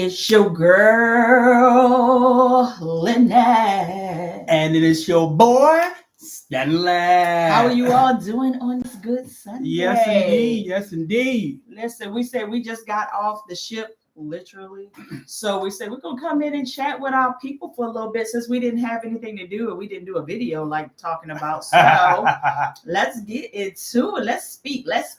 It's your girl, Lynette. And it is your boy, Stanley. How are you all doing on this good Sunday? Yes, indeed. Yes, indeed. Listen, we said we just got off the ship, literally. So we said we're going to come in and chat with our people for a little bit since we didn't have anything to do and we didn't do a video like talking about. So let's get into it. Let's speak. Let's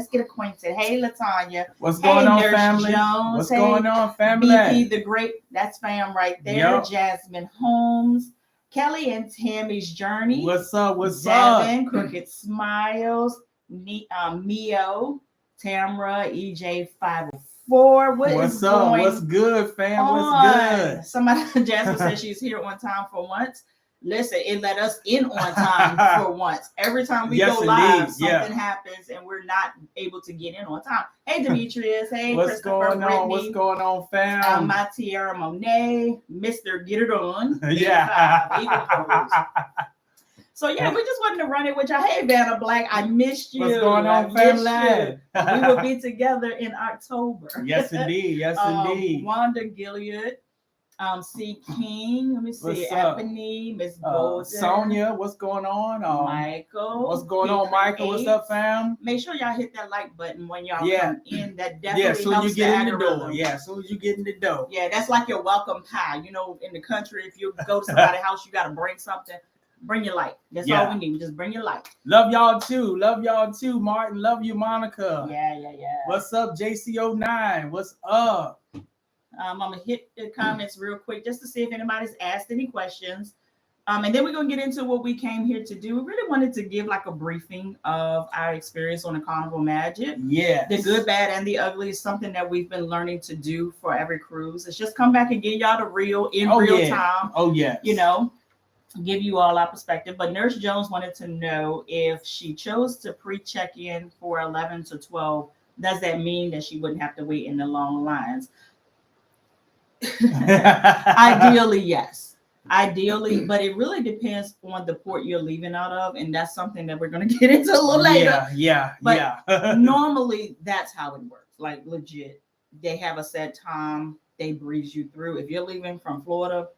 get acquainted. Hey, Latanya. What's going on, Nurse family? Jones. What's hey, going on, family? BP the Great. That's fam right there. Yep. Jasmine Holmes. Kelly and Tammy's Journey. What's up? What's Devin, up? Crooked Smiles. Mio. Tamra, EJ504. What's up? What's good, fam? What's good? Somebody, Jasmine said she's here on time for once. Listen, it let us in on time for once. Every time we go live, something happens and we're not able to get in on time. Hey, Demetrius. Hey, what's going on? What's going on, fam? My Tierra Monet, Mr. Get It On. Yeah. So yeah, we just wanted to run it with y'all. Hey, Vanna Black, I missed you. What's going on, family? We will be together in October. Yes, indeed. Yes, indeed. Wanda Gilead, C. King. Let me see. Ebony, Miss Golden, Sonia. What's going on? Michael. What's going on, Michael? What's up, fam? Make sure y'all hit that like button when y'all come in. That definitely as soon as you get in the door. Yeah, as soon as you get in the door. Yeah, that's like your welcome pie. You know, in the country, if you go to somebody's house, you got to bring something. Bring your light. That's all we need. Just bring your light. Love y'all too, Martin. Love you, Monica. Yeah. What's up, JC09? What's up? I'm gonna hit the comments real quick just to see if anybody's asked any questions. And then we're gonna get into what we came here to do. We really wanted to give like a briefing of our experience on the Carnival Magic. Yeah. The good, bad, and the ugly is something that we've been learning to do for every cruise. It's just come back and give y'all the real real time. Oh yeah. You know, give you all our perspective. But Nurse Jones wanted to know if she chose to pre-check in for 11 to 12, does that mean that she wouldn't have to wait in the long lines? Ideally, yes. Ideally, but it really depends on the port you're leaving out of, and that's something that we're going to get into a little later. But normally, that's how it works. Like legit, they have a set time. They breeze you through. If you're leaving from Florida,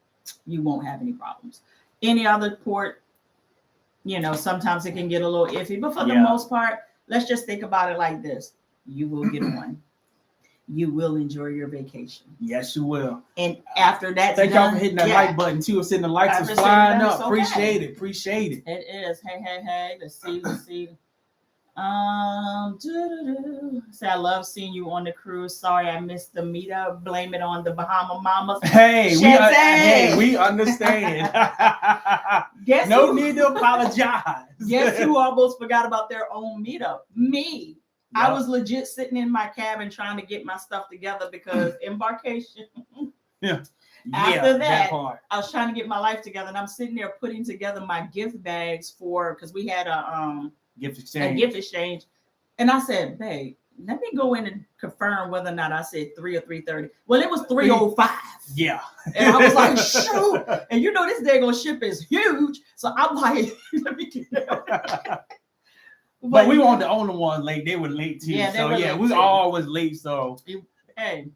you won't have any problems. Any other port, you know, sometimes it can get a little iffy, but for the most part, let's just think about it like this. You will get on. You will enjoy your vacation. Yes, you will. And after that, thank y'all for hitting that like button too. It's in the likes is flying up. Okay. Appreciate it. It is. Hey. Let's see. Say I love seeing you on the cruise. Sorry I missed the meetup. Blame it on the Bahama Mamas. Hey, we understand. No need to apologize. Guess who almost forgot about their own meetup? Me. Yep. I was legit sitting in my cabin trying to get my stuff together because Embarkation. After that I was trying to get my life together, and I'm sitting there putting together my gift bags because we had a gift exchange. And I said, babe, let me go in and confirm whether or not I said 3 or 3:30. Well, it was 3:05. Yeah. And I was like, shoot. And you know, this daggone ship is huge. So I'm like, let me get there. But we weren't the only ones late. They were late too. We always late. So hey,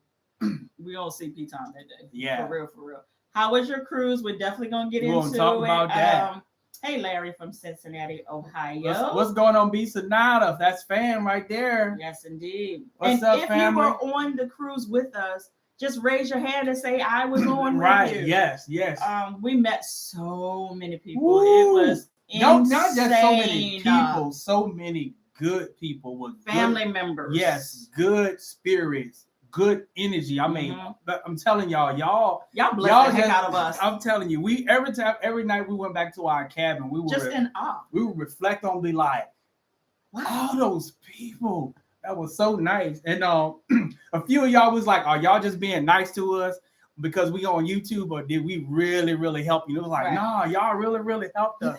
we on CP time that day. Yeah. For real. How was your cruise? We're definitely gonna get into it. Talk about that. Hey, Larry from Cincinnati, Ohio. What's going on, B. Sonata? That's fam right there. Yes, indeed. What's up, if family? you were on the cruise with us, just raise your hand and say I was on right. with you. Yes. We met so many people. Woo. It was insane. Not just so many people, so many good people with family members. Yes, good spirits. Good energy. I mean, I'm telling y'all bless the heck out of us. I'm telling you, every night we went back to our cabin, we were just in awe. We would reflect on, be like, wow, all those people. That was so nice. And a few of y'all was like, are y'all just being nice to us because we on YouTube, or did we really, really help you? It was like, nah, y'all really, really helped us.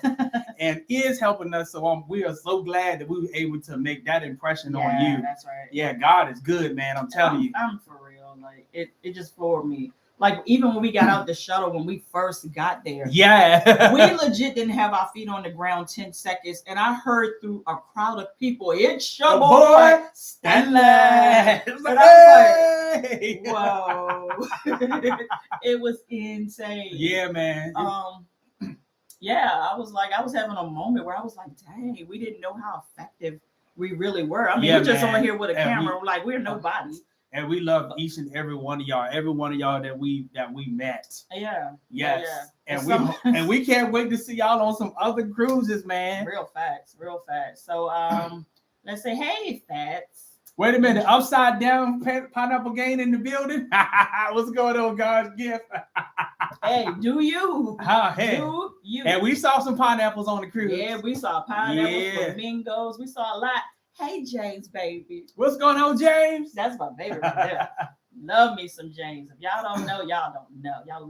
And is helping us. So we are so glad that we were able to make that impression on you. That's right. Yeah, God is good, man. I'm telling you. I'm for real. Like it just floored me. Like even when we got out the shuttle, when we first got there, we legit didn't have our feet on the ground 10 seconds. And I heard through a crowd of people, it's your boy, Stanley. And I was way. Whoa. It was insane. Yeah, man. Yeah, I was having a moment where I was like, dang, we didn't know how effective we really were. I mean, we're just on here with a camera, we're nobody. And we love each and every one of y'all that we met. Yeah. Yes. Yeah. And we can't wait to see y'all on some other cruises, man. Real facts. So let's say, hey, Fats. Wait a minute, upside down pineapple game in the building. What's going on, God's gift? Hey, do you? Hey. Do you? And we saw some pineapples on the cruise. Yeah, we saw pineapples, flamingos. We saw a lot. Hey, James, baby. What's going on, James? That's my baby right there. Love me some James. If y'all don't know, y'all don't know. Y'all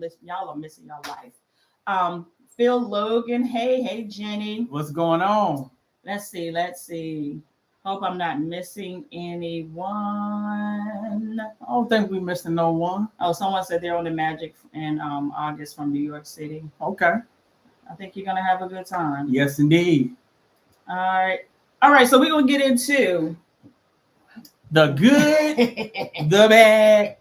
are missing your life. Phil Logan. Hey, Jenny. What's going on? Let's see. Hope I'm not missing anyone. I don't think we're missing no one. Oh, someone said they're on the Magic in August from New York City. Okay. I think you're gonna have a good time. Yes, indeed. All right. So we're gonna get into the good, the bad,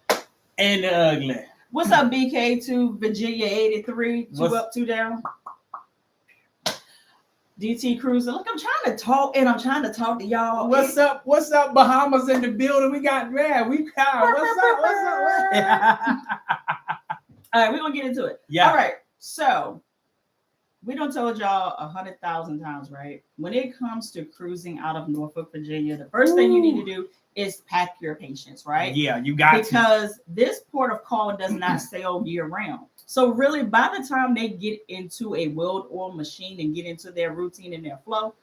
and the ugly. What's up, BK2 Virginia 83? Two up, two down. DT Cruiser. Look, I'm trying to talk to y'all. What's up? Bahamas in the building. We got what's up? All right, we're gonna get into it. Yeah. All right. So we done told y'all 100,000 times, right? When it comes to cruising out of Norfolk, Virginia, the first thing you need to do is pack your patience, right? Yeah, you got because this port of call does not sail year round. So really, by the time they get into a well-oiled machine and get into their routine and their flow,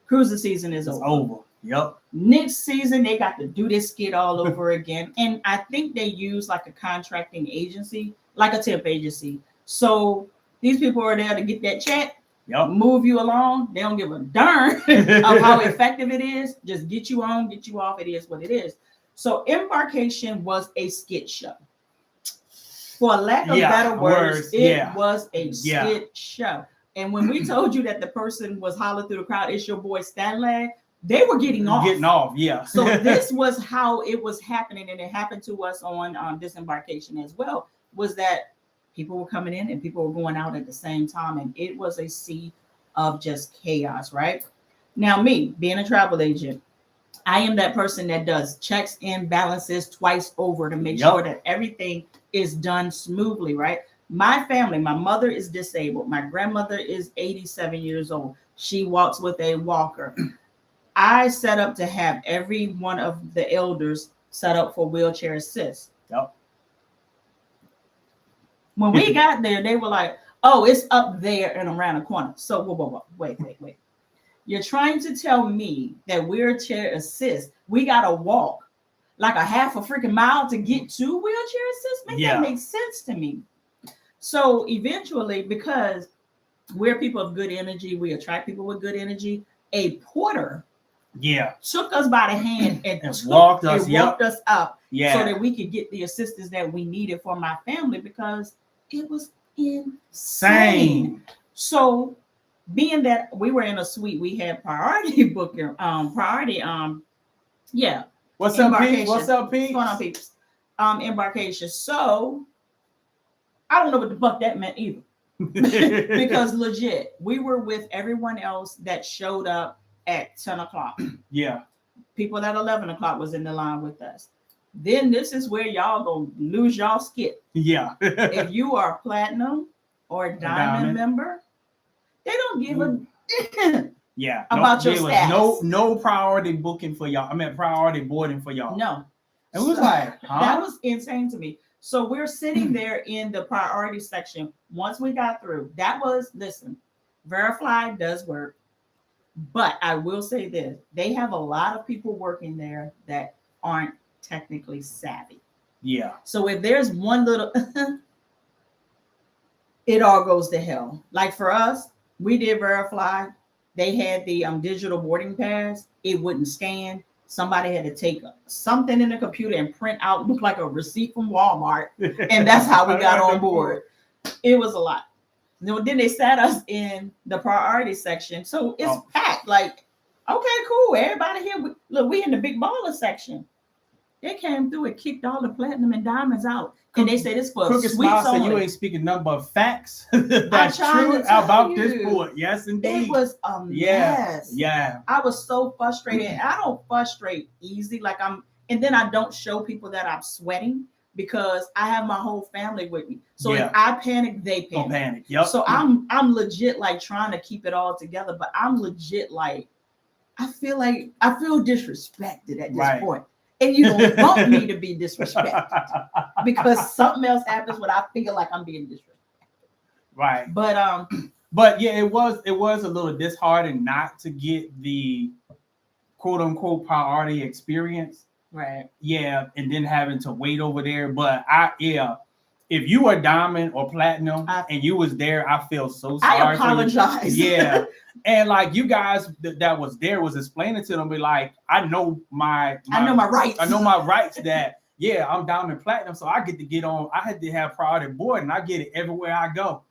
cruising season is over. Yep. Next season, they got to do this skit all over again. And I think they use like a contracting agency, like a temp agency. So these people are there to get that check, move you along. They don't give a darn of how effective it is. Just get you on, get you off. It is what it is. So Embarkation was a skit show. For lack of better words, it was a skit show. And when we told you that the person was hollering through the crowd, it's your boy Stanley, they were getting off. Yeah. So this was how it was happening, and it happened to us on Disembarkation as well, was that people were coming in and people were going out at the same time, and it was a sea of just chaos, right? Now, me, being a travel agent, I am that person that does checks and balances twice over to make sure that everything is done smoothly, right? My family, my mother is disabled. My grandmother is 87 years old. She walks with a walker. I set up to have every one of the elders set up for wheelchair assist. When we got there, they were like, oh, it's up there and around the corner. So wait. You're trying to tell me that wheelchair assist, we got to walk like a half a freaking mile to get to wheelchair assist? That makes sense to me. So eventually, because we're people of good energy, we attract people with good energy, a porter took us by the hand and walked us up so that we could get the assistance that we needed for my family, because it was insane. So being that we were in a suite, we had priority booking, What's up, Pete? What's going on, peeps? Embarkation. So I don't know what the fuck that meant either. Because legit, we were with everyone else that showed up at 10 o'clock. Yeah. People at 11 o'clock was in the line with us. Then this is where y'all gonna lose y'all skip. Yeah. If you are platinum or diamond member, they don't give a about your status. No priority booking for y'all. I mean priority boarding for y'all. No. It was like, that was insane to me. So we're sitting there in the priority section. Once we got through, Verify does work. But I will say this, they have a lot of people working there that aren't technically savvy. Yeah. So if there's one little, it all goes to hell. Like for us, we did Verify. They had the digital boarding pass. It wouldn't scan. Somebody had to take something in the computer and print out, look like a receipt from Walmart. And that's how we got on board. It was a lot. Then they sat us in the priority section. So it's packed. Like, okay, cool. Everybody here. We in the big baller section. They came through and kicked all the platinum and diamonds out. And they said it's for Crooked suites Smile said only. you ain't speaking nothing but facts. That's true about this port. Yes, indeed. It was a mess. Yeah. I was so frustrated. I don't frustrate easy. And then I don't show people that I'm sweating because I have my whole family with me. So if I panic, they panic. Panic. Yep. So I'm legit like trying to keep it all together, but I'm legit like I feel disrespected at this point. And you don't want me to be disrespected because something else happens when I feel like I'm being disrespected. Right. But yeah, it was a little disheartening not to get the quote unquote priority experience. Right. Yeah, and then having to wait over there. But if you were diamond or platinum and you was there, I feel so sorry. I apologize. Yeah. And like you guys that was there was explaining to them, be like, I know my rights. I know my rights that I'm diamond platinum, so I get to get on. I had to have priority board, and I get it everywhere I go.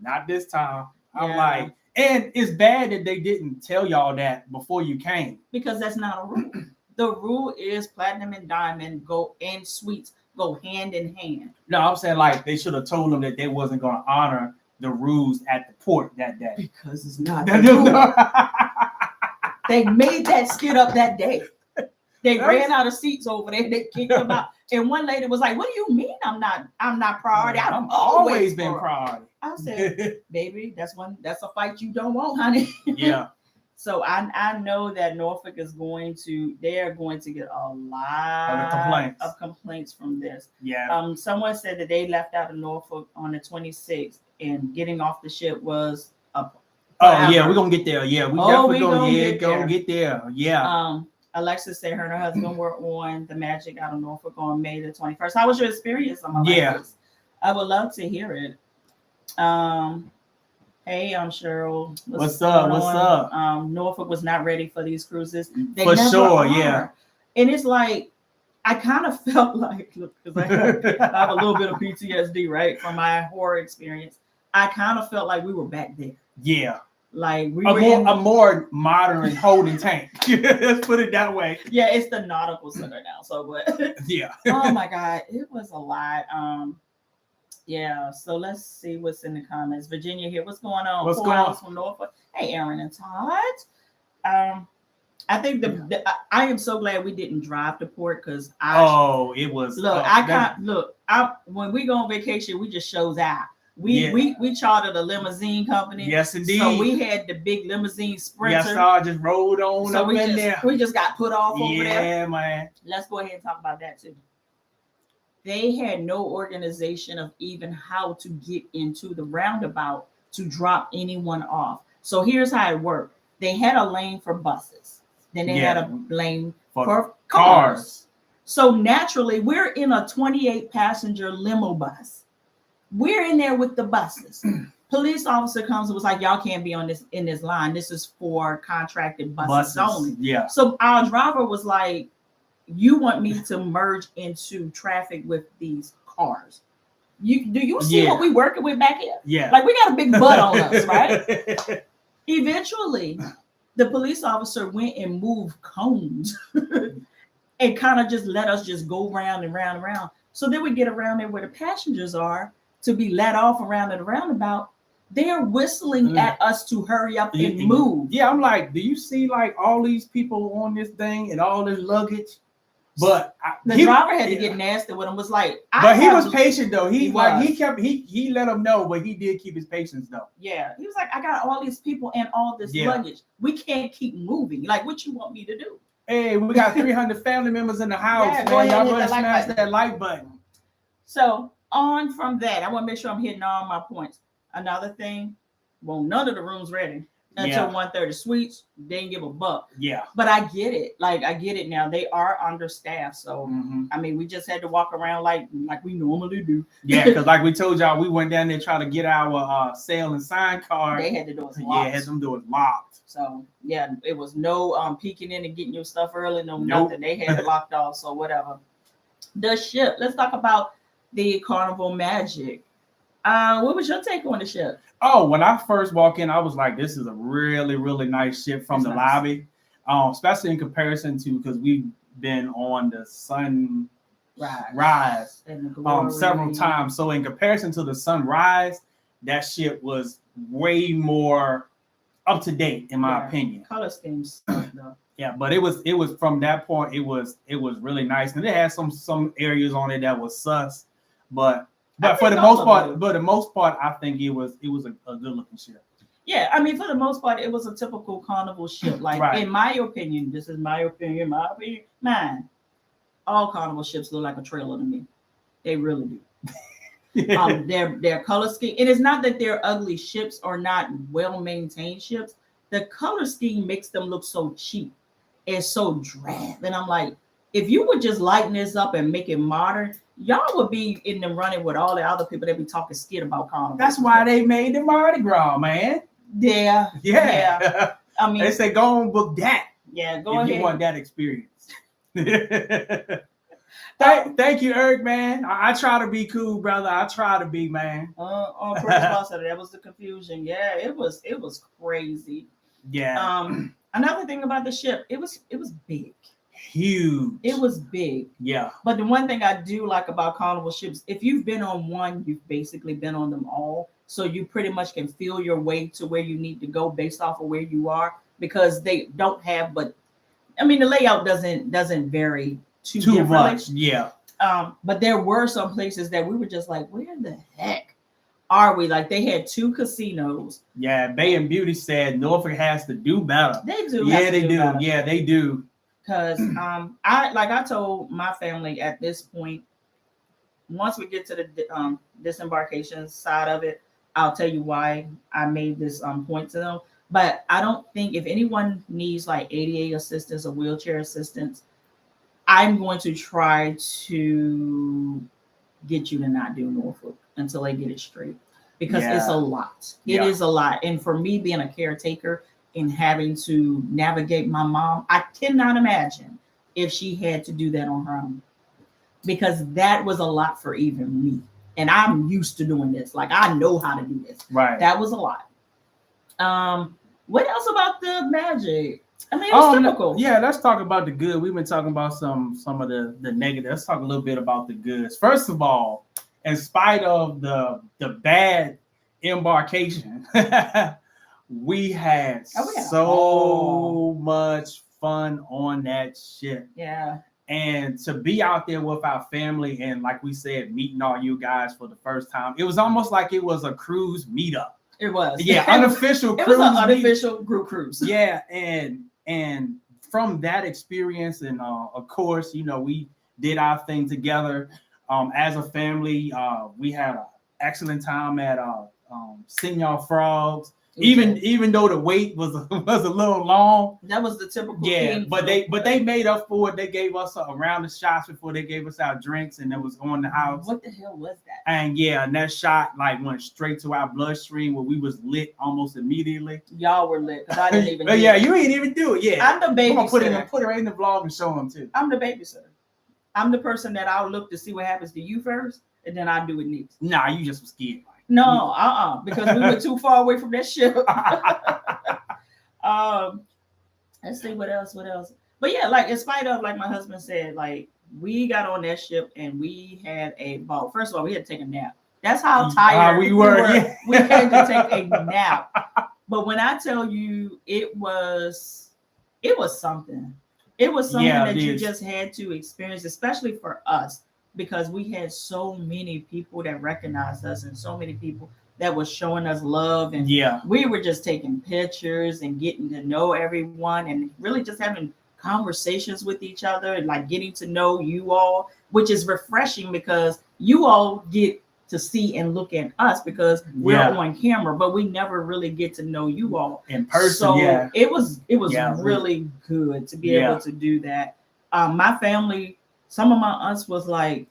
Not this time. I'm like, and it's bad that they didn't tell y'all that before you came. Because that's not a rule. The rule is platinum and diamond go in suites, go hand in hand. No, I'm saying like they should have told them that they wasn't going to honor the rules at the port that day. Because it's not the rule. They made that skit up that day. They ran out of seats over there. They kicked them out. And one lady was like, "What do you mean I'm not priority? I've always been priority." I said, "Baby, that's a fight you don't want, honey." Yeah. So I know that Norfolk they are going to get a lot of complaints from this. Yeah. Someone said that they left out of Norfolk on the 26th and getting off the ship was up. Oh yeah, we're gonna get there. Yeah, we definitely gonna get there. Yeah. Alexis said her and her husband were on the Magic out of Norfolk on May the 21st. How was your experience on Alexis? I would love to hear it. Hey, I'm Cheryl. What's up? Norfolk was not ready for these cruises. They for never sure, are. yeah. And it's like, I kind of felt like, because I have a little bit of PTSD, right, from my horror experience. I kind of felt like we were back there. Yeah. Like we were a more modern holding tank. Let's put it that way. Yeah, it's the Nautical Center now. So, but yeah. Oh my God, it was a lot. Yeah, so let's see what's in the comments. Virginia here, what's going on? What's going on from Norfolk? Hey, Aaron and Todd. I think I am so glad we didn't drive to port because it was when we go on vacation, we just shows out. We chartered a limousine company. Yes, indeed. So we had the big limousine Sprinter. Yes, I just rolled on so up in there. We just got put off over there. Yeah, man. Let's go ahead and talk about that too. They had no organization of even how to get into the roundabout to drop anyone off. So here's how it worked. They had a lane for buses. Then they had a lane for cars. So naturally, we're in a 28 passenger limo bus. We're in there with the buses. Police officer comes and was like, y'all can't be in this line. This is for contracted buses only. Yeah. So our driver was like, you want me to merge into traffic with these cars? Do you see what we working with back here? Yeah. Like we got a big butt on us, right? Eventually, the police officer went and moved cones and kind of just let us just go round and round and round. So then we get around there where the passengers are to be let off around at the roundabout. They're whistling at us to hurry up and move. Yeah, I'm like, do you see like all these people on this thing and all this luggage? But the driver had to get nasty with him. Was like, but he was patient though. He let him know, but he did keep his patience though. Yeah, he was like, I got all these people and all this luggage. We can't keep moving. Like, what you want me to do? Hey, we got 300 family members in the house. Yeah, man, y'all better smash that like button. So on from that, I want to make sure I'm hitting all my points. Another thing, none of the rooms ready until 1:30. Suites, they didn't give a buck. Yeah. But I get it. Like, I get it now. They are understaffed. So, I mean, we just had to walk around like we normally do. Yeah, because like we told y'all, we went down there trying to get our sale and sign card. They had the doors locked. Yeah, had them doors locked. So, yeah, it was no peeking in and getting your stuff early, nothing. They had it locked off, so whatever. The ship. Let's talk about the Carnival Magic. What was your take on the ship? Oh, when I first walked in, I was like, this is a really, really nice ship from the lobby. Especially in comparison to, because we been on the sunrise and the several times. So in comparison to the sunrise, that ship was way more up to date, in my opinion. Color schemes, though. Yeah, but it was from that point, it was really nice, and it had some areas on it that was sus, but for the most part, I think it was a good looking ship. Yeah, I mean, for the most part, it was a typical Carnival ship. Like in my opinion, this is my opinion, man. All Carnival ships look like a trailer to me. They really do. Their color scheme, and it's not that they're ugly ships or not well maintained ships. The color scheme makes them look so cheap and so drab. And I'm like, if you would just lighten this up and make it modern, y'all would be in the running with all the other people that be talking shit about Carnival. That's why they made the Mardi Gras, man. Yeah. I mean, they say go on book that. Yeah, go ahead. If you want that experience. Thank you, Eric, man. I try to be cool, brother. I try to be, man. On purpose, that was the confusion. Yeah, it was crazy. Yeah. Another thing about the ship, it was big. Huge. It was big. Yeah. But the one thing I do like about Carnival ships, if you've been on one, you've basically been on them all. So you pretty much can feel your way to where you need to go based off of where you are, because they don't have, but I mean, the layout doesn't vary too much. Yeah. But there were some places that we were just like, where the heck are we? Like, they had 2 casinos. Yeah, Bay and Beauty said Norfolk has to do better. They do. Yeah, they do. Better. Yeah, they do. Because I told my family at this point, once we get to the disembarkation side of it, I'll tell you why I made this point to them. But I don't think, if anyone needs like ADA assistance or wheelchair assistance, I'm going to try to get you to not do Norfolk until they get it straight, because it's a lot. It is a lot. And for me, being a caretaker and having to navigate my mom, I cannot imagine if she had to do that on her own, because that was a lot for even me. And I'm used to doing this. Like, I know how to do this. Right. That was a lot. What else about the Magic? I mean, it was typical. Yeah, let's talk about the good. We've been talking about some of the negative. Let's talk a little bit about the goods. First of all, in spite of the bad embarkation, we had so much fun on that ship. Yeah. And to be out there with our family and, like we said, meeting all you guys for the first time, it was almost like it was a cruise meetup. It was. Yeah, unofficial cruise. It was an unofficial group cruise. Yeah, and from that experience, and of course, we did our thing together as a family. We had an excellent time at Senor Frogs. Even though the wait was a little long. That was the typical. Yeah, but they made up for it. They gave us a round of shots before they gave us our drinks, and it was on the house. What the hell was that? And and that shot went straight to our bloodstream, where we was lit almost immediately. Y'all were lit, because I didn't even. Yeah, you ain't even do it. Yeah, I'm the babysitter. I'm gonna put it in the vlog and show them too. I'm the babysitter. I'm the person that I'll look to see what happens to you first, and then I'll do it next. Nah, you just was scared. No, because we were too far away from that ship. Let's see what else. But yeah, like, in spite of, like my husband said, like, we got on that ship and we had a ball. First of all, we had to take a nap. That's how tired we were. Yeah. We had to take a nap. But when I tell you, it was something. It was something that you just had to experience, especially for us, because we had so many people that recognized us and so many people that was showing us love. And we were just taking pictures and getting to know everyone and really just having conversations with each other and, like, getting to know you all, which is refreshing, because you all get to see and look at us because we're on camera, but we never really get to know you all in person. So it was really good to be able to do that. My family, some of my aunts was like,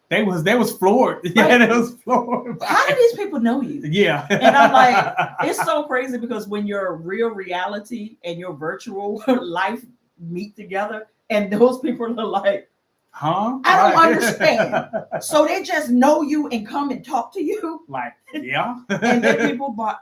they was floored. Yeah, they was floored. How do these people know you? Yeah. And I'm like, it's so crazy, because when your real reality and your virtual life meet together, and those people are like, huh? I don't understand. So they just know you and come and talk to you. Like, yeah. And then people bought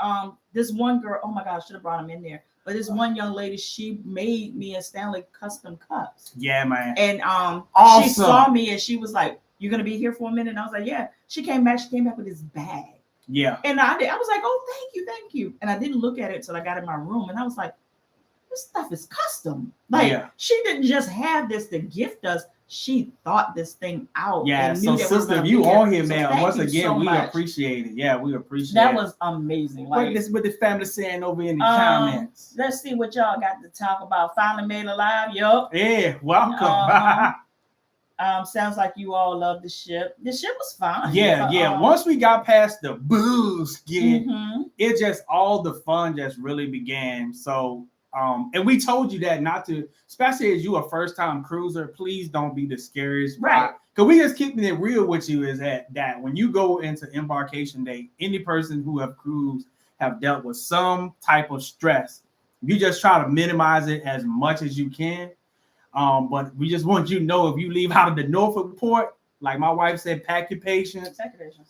this one girl, oh my God, I should have brought him in there. But this one young lady, she made me and Stanley custom cups. Yeah, man. And awesome. She saw me and she was like, "You're gonna be here for a minute?" And I was like, "Yeah." She came back with this bag. Yeah. And I was like, "Oh, thank you." And I didn't look at it till I got in my room, and I was like, "This stuff is custom." Like she didn't just have this to gift us. She thought this thing out. Yeah. So, sister, you on here, man. Once again, we appreciate it. Yeah, we appreciate that. That was amazing. Like this, what the family saying over in the comments. Let's see what y'all got to talk about. Finally made alive, yup. Yeah, welcome. Sounds like you all love the ship. The ship was fine. Yeah. Once we got past the booze, it just all the fun just really began. So, and we told you that not to, especially as you a first time cruiser, please don't be discouraged. Right. Because we just keeping it real with you is that when you go into embarkation day, any person who have cruised have dealt with some type of stress. You just try to minimize it as much as you can. But we just want you to know if you leave out of the Norfolk port, like my wife said, pack your patience.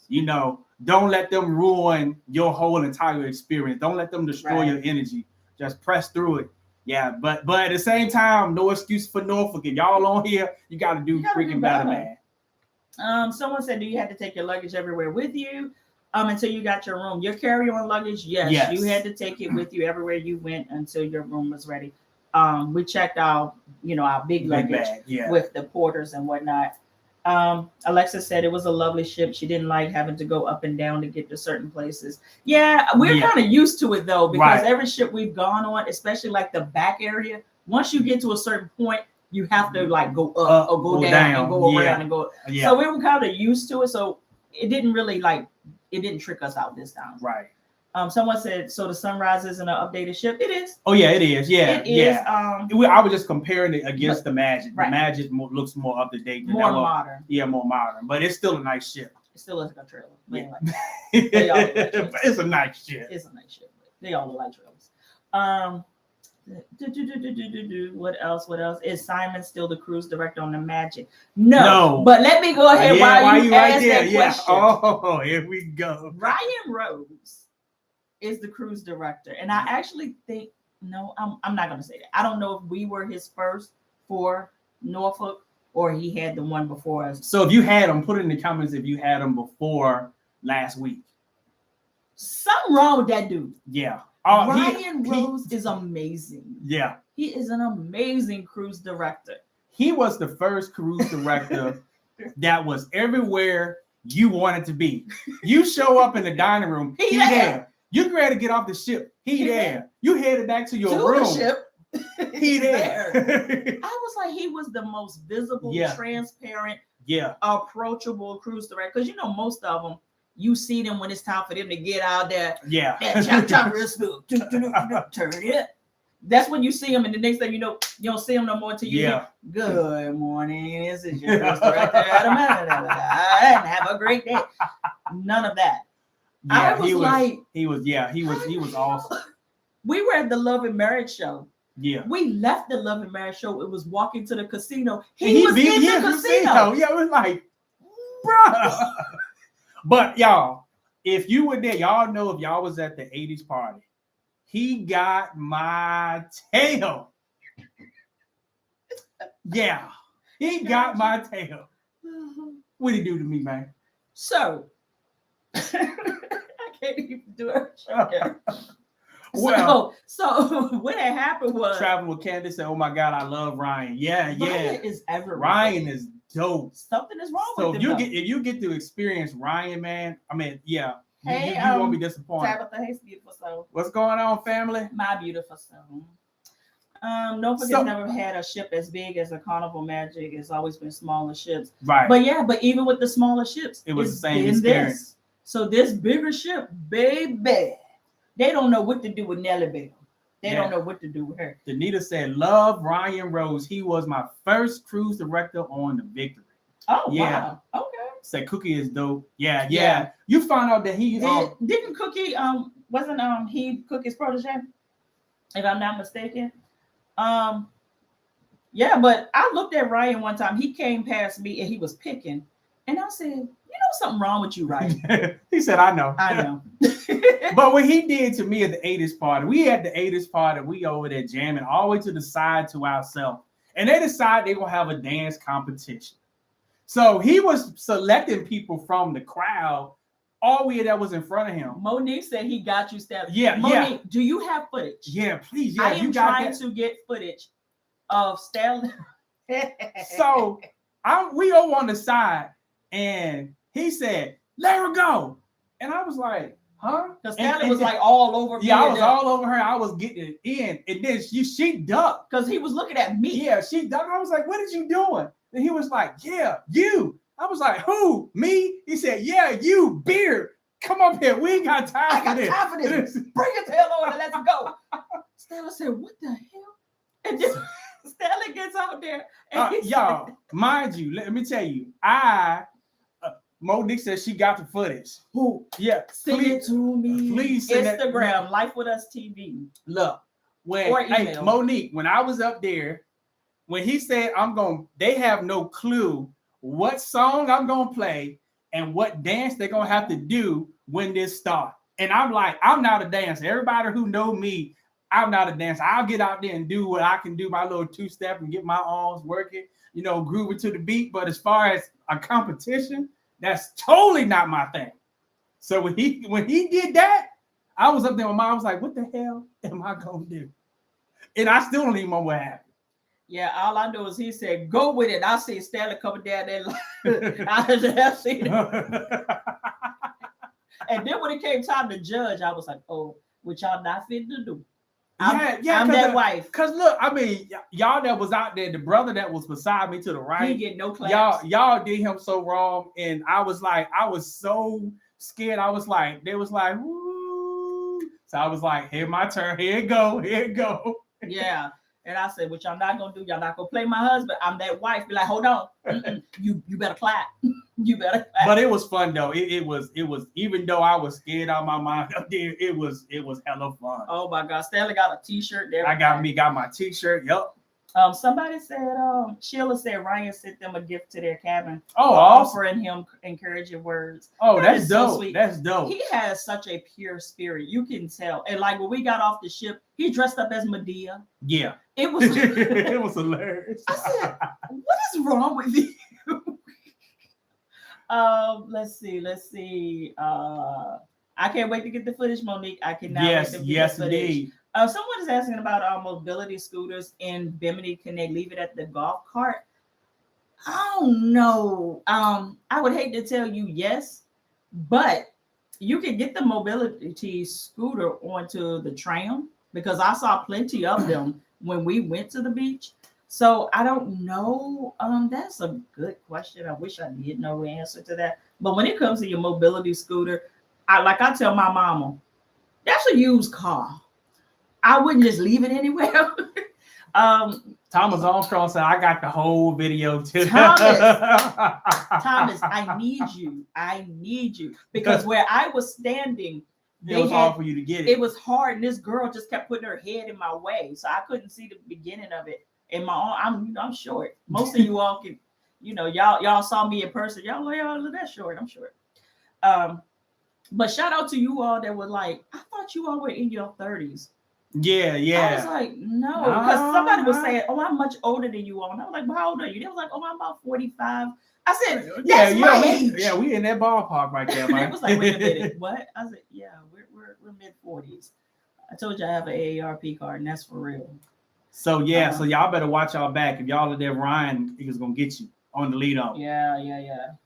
You know, don't let them ruin your whole entire experience. Don't let them destroy your energy. Just press through it. Yeah, but at the same time, no excuse for Norfolk. If y'all on here, you got to do freaking better, man. Someone said, do you have to take your luggage everywhere with you until you got your room? Your carry-on luggage, yes, you had to take it with you everywhere you went until your room was ready. We checked our big luggage with the porters and whatnot. Alexa said it was a lovely ship. She didn't like having to go up and down to get to certain places. Yeah, we're kind of used to it though, because every ship we've gone on, especially like the back area, once you get to a certain point, you have to like go up or go down and go around and go. So we were kind of used to it. So it didn't really it didn't trick us out this time. Right. Someone said, so the Sunrise isn't an updated ship. It is. Oh yeah, it is. Yeah, it is. I was just comparing it against the Magic. The Magic looks more up to date, more modern. Yeah, more modern, but it's still a nice ship. It still looks like a trailer. Yeah. It's a nice ship. It's a nice ship. They all look like trailers. What else? Is Simon still the cruise director on the Magic? No. But let me go ahead while you ask that question. Oh, here we go. Ryan Rose is the cruise director, and I actually think I'm not going to say that. I don't know if we were his first for Norfolk or he had the one before us. So if you had him, put it in the comments if you had him before last week. Something wrong with that dude. Yeah. Ryan Rose is amazing. Yeah. He is an amazing cruise director. He was the first cruise director that was everywhere you wanted to be. You show up in the dining room, he there. You ready to get off the ship, he there. You headed back to your room. The ship. He there. I was like, he was the most visible, transparent, approachable cruise director. Because most of them, you see them when it's time for them to get out there. Yeah. That chop real smooth. Turn it. That's when you see them, and the next thing you know, you don't see them no more until you hear, good morning, this is your cruise director, Adam. Have a great day. None of that. Yeah, he was awesome. We were at the Love and Marriage show. Yeah. We left the Love and Marriage show. It was walking to the casino. He was in the casino. Yeah, it was like, bruh. But y'all, if you were there, y'all know if y'all was at the 80s party, he got my tail. Yeah, he got my tail. What did he do to me, man? So, I can't even do it. Okay. Well, so what had happened was traveling with Candace said, "Oh my God, I love Ryan." Yeah. Ryan is everywhere. Ryan is dope. Something is wrong with him. So if you get to experience Ryan, man, I mean, yeah, you won't be disappointed. Tabitha, hey, beautiful soul. What's going on, family? My beautiful soul. Norfolk has never had a ship as big as a Carnival Magic. It's always been smaller ships. Right. But even with the smaller ships, it was the same experience. So this bigger ship, baby, they don't know what to do with Nellie Bell. They don't know what to do with her. Danita said, love Ryan Rose. He was my first cruise director on the Victory. Oh, wow. Okay. Said Cookie is dope. Yeah. You found out that he didn't Cookie wasn't he Cookie's protege, if I'm not mistaken. Yeah, but I looked at Ryan one time. He came past me and he was picking, and I said, "You know something wrong with you, Ryan?" He said, "I know." I know. But what he did to me at the 80s party, we had the 80s party, we over there jamming all the way to the side to ourselves. And they decided they're going to have a dance competition. So he was selecting people from the crowd, all we that was in front of him. Monique said he got you stabbed. Yeah, Monique, do you have footage? Yeah, please. Yeah, I am trying to get footage of Stanley. So we over on the side, and he said, "Let her go," and I was like, "Huh?" Because Stanley was like all over me. Yeah, I was all over her. I was getting it in, and then she ducked because he was looking at me. Yeah, she ducked. I was like, "What is you doing?" And he was like, "Yeah, you." I was like, "Who? Me?" He said, "Yeah, you, Beard. Come up here. We ain't got time for this. Time for this. Bring your tail on and let's go." Stanley said, "What the hell?" And then Stanley gets out there. And y'all, mind you, let me tell you, Monique said she got the footage. Who? Yeah. Send it to me. Please send Instagram, LifeWithUsTV. Look, Monique, when I was up there, when he said they have no clue what song I'm gonna play and what dance they're gonna have to do when this starts. And I'm like, I'm not a dancer. Everybody who know me, I'm not a dancer. I'll get out there and do what I can do, my little two-step and get my arms working, grooving to the beat. But as far as a competition, that's totally not my thing. So when he did that, I was up there with mom. I was like, what the hell am I gonna do? And I still don't even know what happened. Yeah, all I know is he said, go with it. I see Stanley coming down there. I have seen it. And then when it came time to judge, I was like, oh, what y'all not fit to do? I'm that wife. Because look, I mean, y'all that was out there, the brother that was beside me to the right, he get no claps. Y'all did him so wrong. And I was so scared. I was like, they was like, woo. So I was like, here my turn. Here it go. Yeah. And I said, what y'all not gonna do? Y'all not gonna play my husband. I'm that wife. Be like, hold on. You better clap. You better clap. But it was fun though. It was even though I was scared out of my mind up there, it was hella fun. Oh my God. Stanley got a t-shirt there. I got my t-shirt. Yep. Somebody said, Sheila said Ryan sent them a gift to their cabin. Oh, awesome. Offering him encouraging words. Oh, that's dope. So that's dope. He has such a pure spirit. You can tell. And like when we got off the ship, he dressed up as Medea. Yeah. It was it was hilarious. I said, what is wrong with you? Let's see. I can't wait to get the footage, Monique. I cannot wait to get the footage. Indeed. Someone is asking about mobility scooters in Bimini. Can they leave it at the golf cart? I don't know. I would hate to tell you yes, but you can get the mobility scooter onto the tram because I saw plenty of them when we went to the beach. So I don't know. That's a good question. I wish I did know the answer to that. But when it comes to your mobility scooter, I tell my mama, that's a used car. I wouldn't just leave it anywhere. Thomas Armstrong said, I got the whole video too. Thomas, I need you. Because where I was standing, it was hard for you to get it. It was hard, and this girl just kept putting her head in my way. So I couldn't see the beginning of it. In my own, I'm short. Most of you all can, y'all saw me in person. Y'all look that short. I'm short. But shout out to you all that were like, I thought you all were in your 30s. Yeah. I was like, no, because somebody was saying, oh, I'm much older than you all. And I was like, well, how old are you? They was like, oh, I'm about 45. I said, that's my age. Yeah, we in that ballpark right there, man. It was like, wait a minute, what? I said, yeah, we're mid 40s. I told you I have an AARP card, and that's for real. So so y'all better watch y'all back. If y'all are there, Ryan is gonna get you on the lead on. Yeah.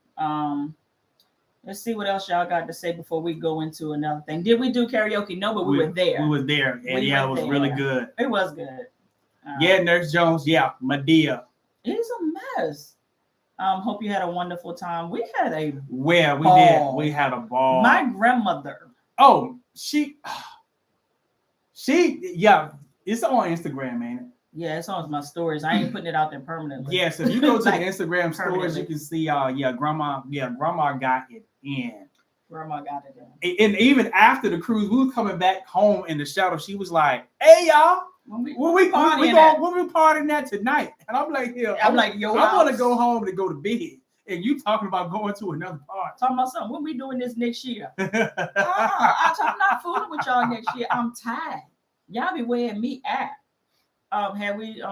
Let's see what else y'all got to say before we go into another thing. Did we do karaoke? No, but we were there. We were there, and it was really good. It was good. Nurse Jones. Yeah, Medea. It's a mess. Hope you had a wonderful time. We had a did. We had a ball. My grandmother. Oh, she. It's on Instagram, ain't it? Yeah, it's on my stories. I ain't putting it out there permanently. Yeah, so if you go to the Instagram stories, you can see grandma got it in. Grandma got it in. And even after the cruise, we were coming back home in the shadow. She was like, "Hey y'all, when we partying that tonight?" And I'm like, "Yo, I want to go home to go to bed." and you talking about going to another part. Talking about something. When we doing this next year? I'm not fooling with y'all next year. I'm tired. Y'all be weighing me out. Have we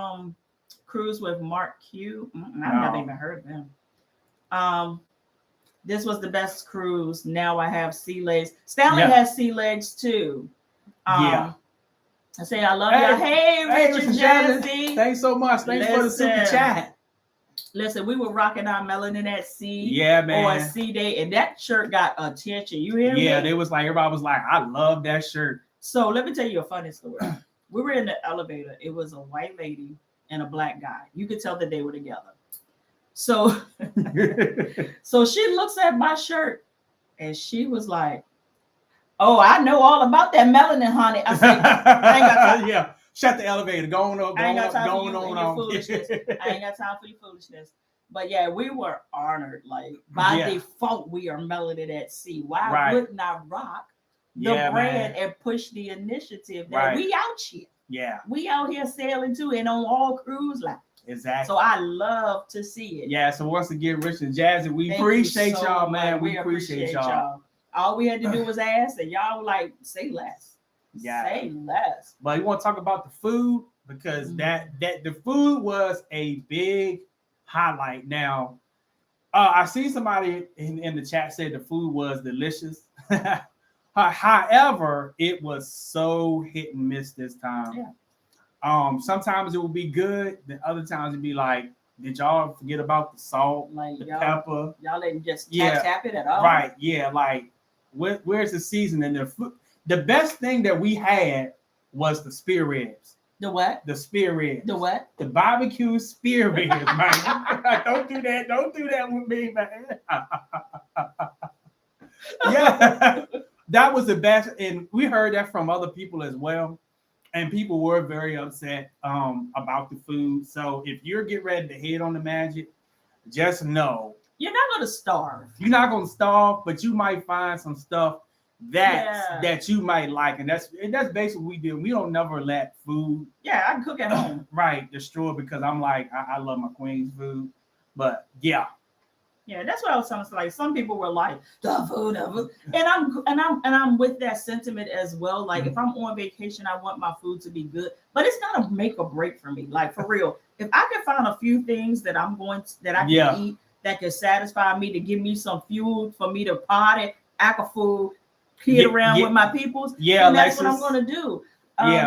cruised with Mark Q? I've never even heard of him. This was the best cruise. Now I have sea legs. Stanley has sea legs too. I say I love y'all. Hey, Richard Jazzy. Thanks so much. Thanks for the super chat. Listen, we were rocking our Melanin at Sea. Yeah, man. On Sea Day, and that shirt got attention. You hear me? Yeah, they was like, everybody was like, I love that shirt. So let me tell you a funny story. We were in the elevator. It was a white lady and a black guy. You could tell that they were together. So, so she looks at my shirt and she was like, "Oh, I know all about that melanin, honey." I said, "I ain't got time." Yeah, shut the elevator. Going on. I ain't got time for your foolishness. I ain't got time for your foolishness. But yeah, we were honored. Like by default, we are melanin at sea. Why wouldn't I rock the brand and push the initiative that we out here? Yeah, we out here sailing too, and on all cruise lines. Exactly. So I love to see it. Yeah. So once again, Rich and Jazzy, we appreciate y'all, man. We appreciate y'all. All we had to do was ask, and y'all were like, "Say less." Yeah. Say less. But we want to talk about the food because that the food was a big highlight. Now, I see somebody in the chat said the food was delicious. However, it was so hit and miss this time. Yeah. Sometimes it will be good. Then other times it'd be like, did y'all forget about the salt, like the pepper? Y'all didn't just tap it at all. Right. Yeah. Like, where's the seasoning? The best thing that we had was the spear ribs. The what? The spear ribs. The what? The barbecue spear ribs, man. Don't do that. Don't do that with me, man. Yeah. That was the best. And we heard that from other people as well. And people were very upset about the food. So if you're getting ready to head on the Magic, just know you're not going to starve. You're not going to starve, but you might find some stuff that you might like. And that's basically what we do. We don't never let food. Yeah, I can cook at home. Right, destroy because I'm like, I love my queen's food. But yeah. Yeah, that's what I was saying. Like some people were like, the food, and I'm with that sentiment as well. Like if I'm on vacation, I want my food to be good, but it's not a make or break for me. Like for real, if I can find a few things that I can eat that can satisfy me to give me some fuel for me to party, act food, kid around with my peoples, and that's what I'm gonna do.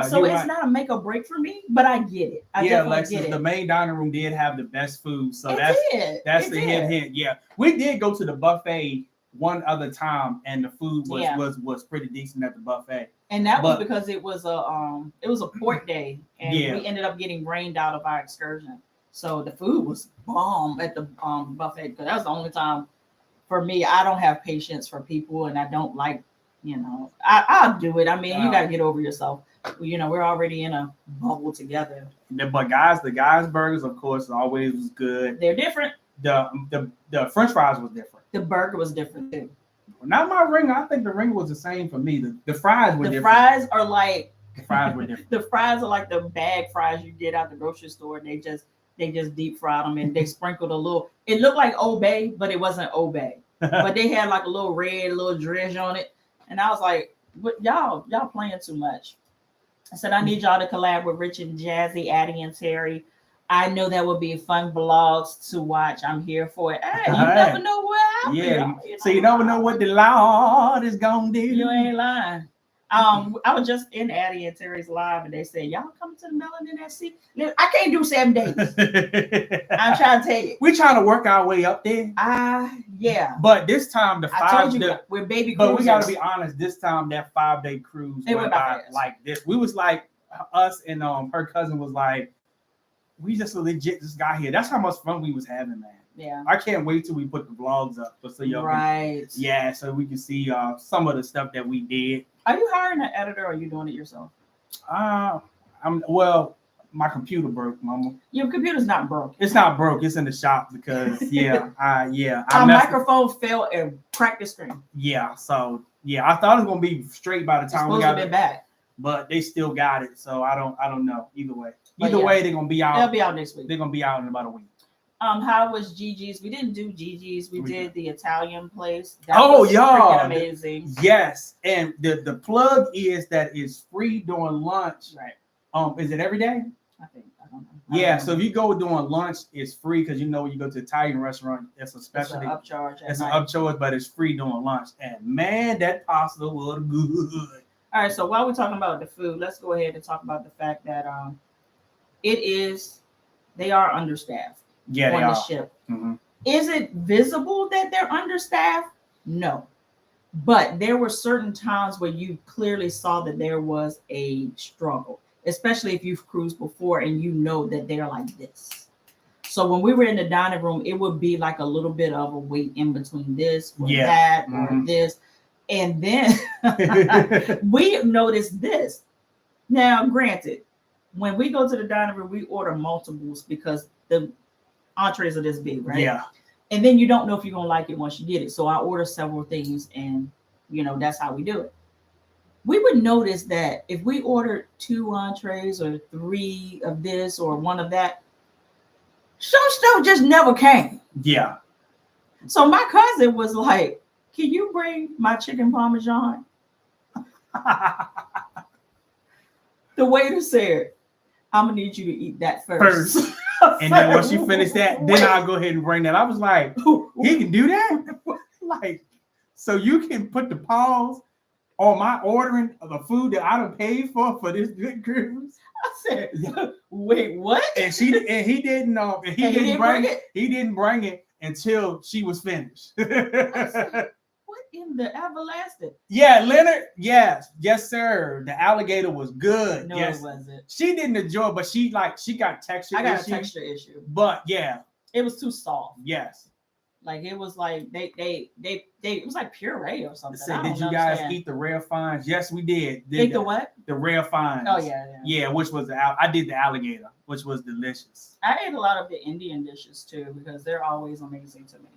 So it's not a make or break for me, but I get it. I definitely get it. The main dining room did have the best food, so that's the hint. Yeah, we did go to the buffet one other time, and the food was pretty decent at the buffet. And that was because it was a port day, and we ended up getting rained out of our excursion. So the food was bomb at the buffet because that was the only time for me. I don't have patience for people, and I don't like. I'll do it. I mean, you got to get over yourself. We're already in a bubble together. But the guys' burgers, of course, always was good. They're different. The French fries was different. The burger was different too. Not my ringer. I think the ringer was the same for me. The fries were different. The fries are like the fries were different. The fries are like the bag fries you get out the grocery store. They just deep fried them and they sprinkled a little. It looked like Old Bay, but it wasn't Old Bay. But they had like a little dredge on it. And I was like, "What y'all playing too much." I said, "I need y'all to collab with Rich and Jazzy, Addie and Terry. I know that would be fun vlogs to watch. I'm here for it." Hey, you never know what happens. Yeah. So you never know what the Lord is gonna do. You ain't lying. I was just in Addie and Terry's live, and they said, "Y'all coming to the Melanin at Sea?" I can't do 7 days. I'm trying to tell you, we're trying to work our way up there. Yeah. But this time we're baby cruisers. But we got to be honest. This time that 5-day cruise went by like this. We was like us and her cousin was like, we just legit just got here. That's how much fun we was having, man. Yeah. I can't wait till we put the vlogs up so y'all can, so we can see some of the stuff that we did. Are you hiring an editor or are you doing it yourself? My computer broke, Mama. Your computer's not broke. It's not broke. It's in the shop because our microphone fell and cracked the screen. Yeah, so I thought it was gonna be straight by the time we got it back, but they still got it. So I don't know. Either way, they're gonna be out. They'll be out next week. They're gonna be out in about a week. How was Gigi's? We didn't do Gigi's. We did the Italian place. That was freaking amazing. Yes, and the plug is that it's free during lunch. Right. Is it every day? I think. I don't know. Yeah, so if you go during lunch, it's free because when you go to Italian restaurant, it's a specialty. It's an upcharge. It's an upcharge, but it's free during lunch. And man, that pasta was good. All right, so while we're talking about the food, let's go ahead and talk about the fact that they are understaffed on the ship. Mm-hmm. Is it visible that they're understaffed? No. But there were certain times where you clearly saw that there was a struggle, especially if you've cruised before and you know that they're like this. So when we were in the dining room, it would be like a little bit of a wait in between this or that or this. And then we noticed this. Now, granted, when we go to the dining room, we order multiples because the entrees are this big, right? Yeah. And then you don't know if you're gonna like it once you get it. So I order several things, and that's how we do it. We would notice that if we ordered 2 entrees or 3 of this or 1 of that, some stuff just never came. Yeah. So my cousin was like, "Can you bring my chicken parmesan?" The waiter said, "I'm gonna need you to eat that first." And then once you finish that, then I'll go ahead and bring that. I was like, he can do that? Like, so you can put the pause on my ordering of the food that I done paid for this good cruise? I said, wait, what? And he didn't know. He didn't bring it until she was finished. Said, what in the everlasting? Yeah, Leonard. Yes, sir. The alligator was good. No, yes. It wasn't. She didn't enjoy, but she got texture. I got a texture issue. But yeah, it was too soft. Yes. Like it was like they it was like puree or something. Did you guys eat the rare fines? Yes, we did. Eat the what? The rare fines. Oh yeah. Which was I did the alligator, which was delicious. I ate a lot of the Indian dishes too because they're always amazing to me.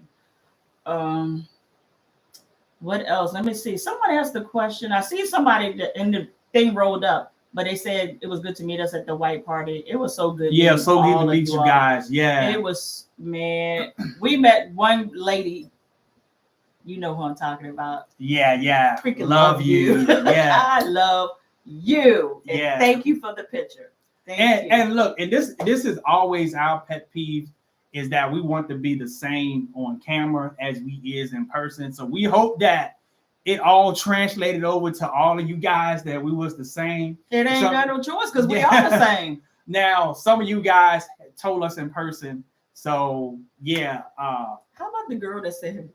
What else? Let me see. Someone asked the question. I see somebody in the thing rolled up, but they said it was good to meet us at the white party. It was so good. Yeah, so good to meet you guys. Yeah. It was, man. We met one lady. You know who I'm talking about. Yeah. Freaking love you. Yeah. I love you. And yeah. Thank you for the picture. Thank you. And look, and this is always our pet peeve, is that we want to be the same on camera as we is in person. So we hope that it all translated over to all of you guys that we was the same. It ain't got no choice because we are the same. Now, some of you guys told us in person. So yeah. How about the girl that said,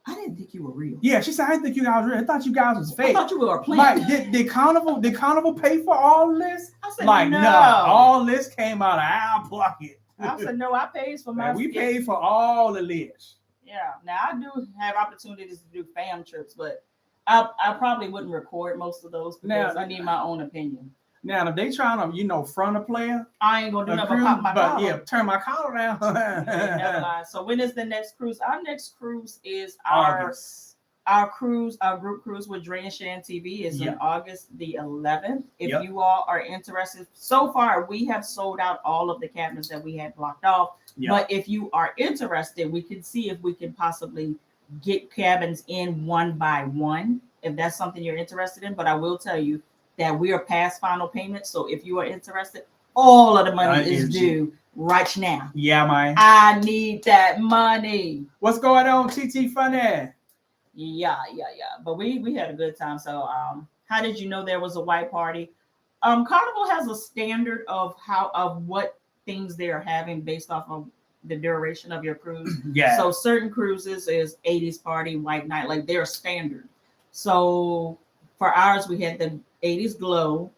"I didn't think you were real"? Yeah, she said, "I didn't think you guys were real. I thought you guys was fake. I thought you were playing." Like, did Carnival pay for all this? I said, like, no. All this came out of our pocket. I said, no, I paid for my. We paid for all of this. Yeah. Now I do have opportunities to do fam trips, but I probably wouldn't record most of those because I need my own opinion. Now, if they trying to, front a player, I ain't gonna do nothing but pop my collar. Yeah, turn my collar down. Never mind. So when is the next cruise? Our next cruise is August. Our group cruise with Dre and Shan TV is on August the 11th. If you all are interested, so far we have sold out all of the cabins that we had blocked off. But if you are interested, we can see if we can possibly get cabins in one by one, if that's something you're interested in. But I will tell you that we are past final payment. So if you are interested, all of the money is due right now. Yeah, man. I need that money. What's going on, TT Funny? Yeah. But we had a good time. So how did you know there was a white party? Carnival has a standard of what things they are having based off of the duration of your cruise. Yeah. So certain cruises is 80s party, white night, like they're standard. So for ours, we had the 80s glow,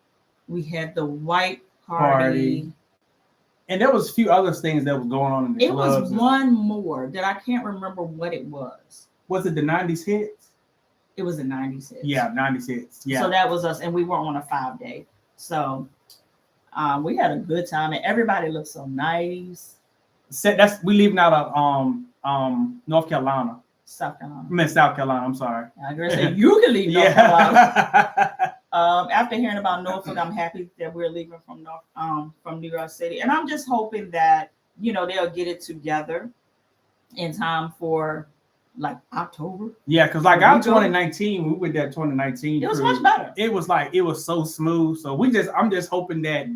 we had the white party. And there was a few other things that was going on in the clubs. It was one more that I can't remember what it was. Was it the 90s hits? It was the 90s hits. Yeah, 90s hits. Yeah. So that was us, and we weren't on a 5-day. So we had a good time, and everybody looked so nice. We leaving out of North Carolina. South Carolina. I meant South Carolina. I'm sorry. I was gonna say you can leave North Carolina. After hearing about Norfolk, I'm happy that we're leaving from New York City, and I'm just hoping that they'll get it together in time for like October. Yeah, because like our 2019, we went that 2019. It was much better. It was so smooth. So I'm just hoping that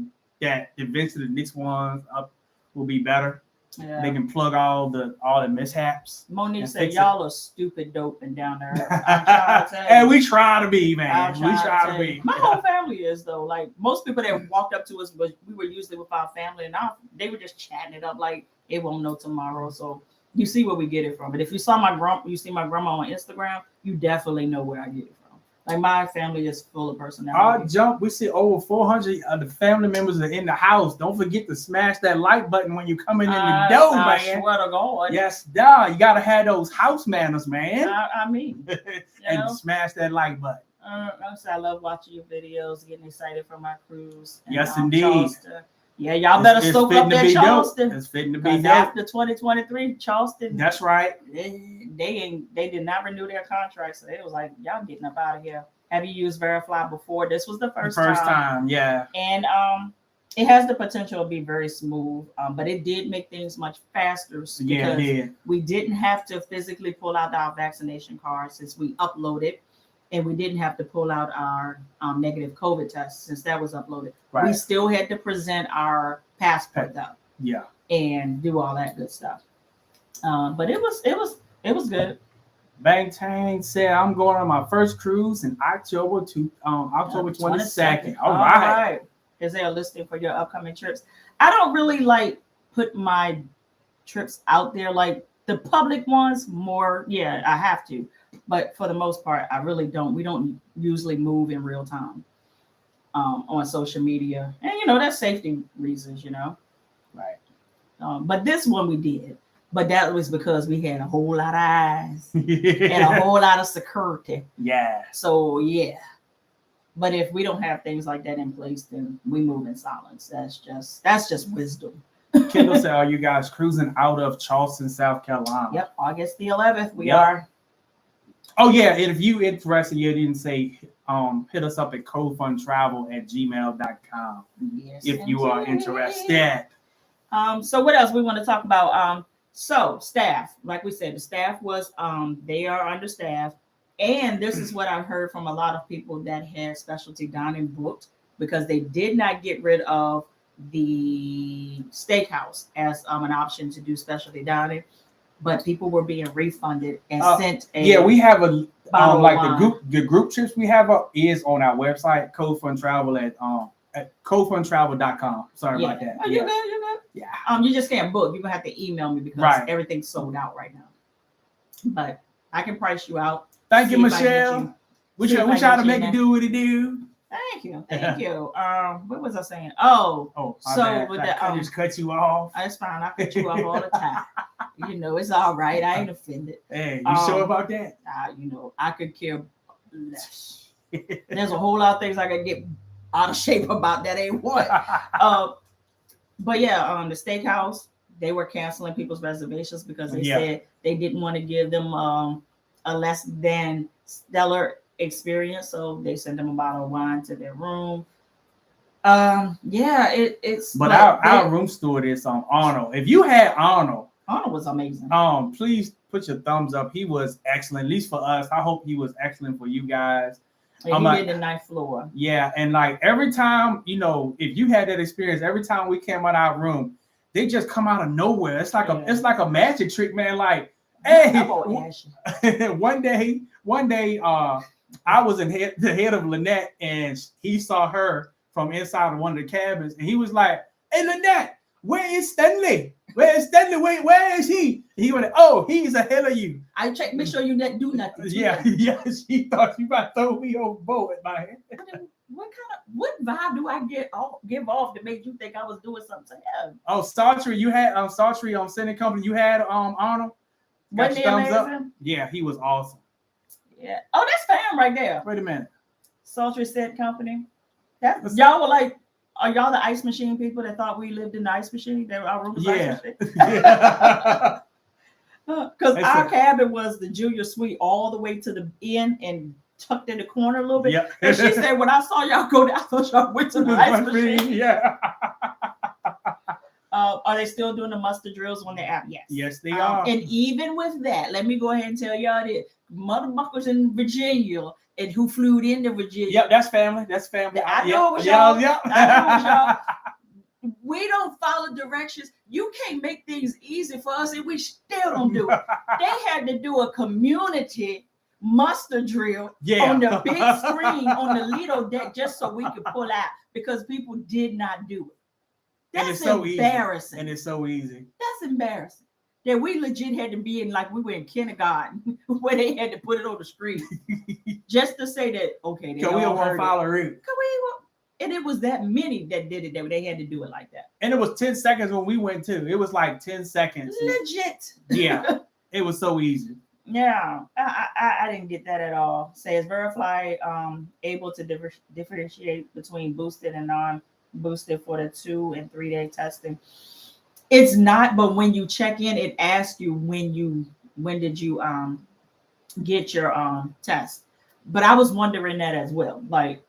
eventually the next ones up will be better. Yeah. They can plug all the mishaps. Monique said, "Y'all are stupid, dope, and down there." And we try to be, man. We try to be. My whole family is though. Like most people that walked up to us, but we were usually with our family, and they were just chatting it up like it won't know tomorrow. So you see where we get it from. But if you saw my grandma on Instagram, you definitely know where I get it from. Like my family is full of personality. We see over 400 of the family members are in the house. Don't forget to smash that like button when you come in the door, man. I swear to God. Yes, you gotta have those house manners, man. I mean, and smash that like button. I love watching your videos, getting excited for my cruise. And, yes, indeed. Charleston. Yeah, y'all better soak up that Charleston. It's fitting to be dope. After 2023, Charleston. That's right. They did not renew their contract, so it was like, y'all getting up out of here. Have you used Verifly before? This was the first time. Yeah. And it has the potential to be very smooth, but it did make things much faster because we didn't have to physically pull out our vaccination card since we uploaded. And we didn't have to pull out our negative COVID test since that was uploaded. Right. We still had to present our passport though. Yeah. And do all that good stuff. But it was good. Bang Tang said, "I'm going on my first cruise in October 22nd. All right. Is there a listing for your upcoming trips? I don't really like put my trips out there like the public ones more. Yeah, I have to. But for the most part, I really don't. We don't usually move in real time on social media. And, that's safety reasons, Right. But this one we did. But that was because we had a whole lot of eyes and a whole lot of security. Yeah. So, yeah. But if we don't have things like that in place, then we move in silence. That's just wisdom. Kendall said, "Are you guys cruising out of Charleston, South Carolina?" Yep. August the 11th, we are. Oh, yeah. And if you interested, you didn't say, hit us up at codefundtravel@gmail.com. Yes, if you are interested. So what else we want to talk about? So staff, like we said, the staff was, they are understaffed. And this is what I've heard from a lot of people that had specialty dining booked because they did not get rid of the steakhouse as an option to do specialty dining. But people were being refunded and sent a we have a the group trips we have is on our website, codefundtravel at codefundtravel.com. Sorry about that. Oh, you're good. Yeah. You just can't book. You're gonna have to email me because everything's sold out right now. But I can price you out. Thank you, Michelle. We try to make it do what it do. Thank you. What was I saying? So with that, I just cut you off. That's fine. I cut you off all the time. It's all right. I ain't offended. Hey, you sure about that? I could care less. There's a whole lot of things I could get out of shape about that ain't one. But yeah, the steakhouse, they were canceling people's reservations because they said they didn't want to give them a less than stellar experience, so they sent them a bottle of wine to their room. It's but our room steward is Arnold. If you had Arnold was amazing. Please put your thumbs up. He was excellent, at least for us. I hope he was excellent for you guys. He did the ninth floor. Yeah, and like every time, if you had that experience, every time we came out of our room, they just come out of nowhere. It's like a magic trick, man. Like, hey, one day, I was the head of Lynette, and he saw her from inside of one of the cabins, and he was like, "Hey, Lynette, where is Stanley? Where is Stanley? Where is he?" And he went, "Oh, he's ahead of you." I checked, make sure you didn't do nothing. Yeah. She thought you might throw me overboard, man. What vibe do I give off to make you think I was doing something to him? Oh, Startree, you had Startree on Sending Company. You had Arnold. Wasn't he amazing? Up. Yeah, he was awesome. Yeah. Oh, that's fam right there. Wait a minute. Sultry Set Company. Y'all were like, are y'all the ice machine people that thought we lived in the ice machine? They were our room was ice machine. Because our cabin was the junior suite all the way to the end and tucked in the corner a little bit. Yep. And she said, when I saw y'all go down, I thought y'all went to the ice machine. Yeah. Are they still doing the muster drills on the app? Yes. Yes, they are. And even with that, let me go ahead and tell y'all this. Motherfuckers in Virginia and who flew into Virginia. Yep, that's family. That's family. I know it was y'all. Yep. I know it was y'all. We don't follow directions. You can't make things easy for us, and we still don't do it. They had to do a community muster drill on the big screen on the Lido deck just so we could pull out because people did not do it. That's so embarrassing. Easy. And it's so easy. That's embarrassing. That we legit had to be in like we were in kindergarten where they had to put it on the screen just to say that okay. Because we don't want to follow route. And it was that many that did it that they had to do it like that. And it was 10 seconds when we went too. It was like 10 seconds. Legit. Yeah. It was so easy. Yeah, I didn't get that at all. Says Verify able to differentiate between boosted and non-boosted for the 2 and 3 day testing. It's not, but when you check in, it asks you when did you get your test. But I was wondering that as well. Like,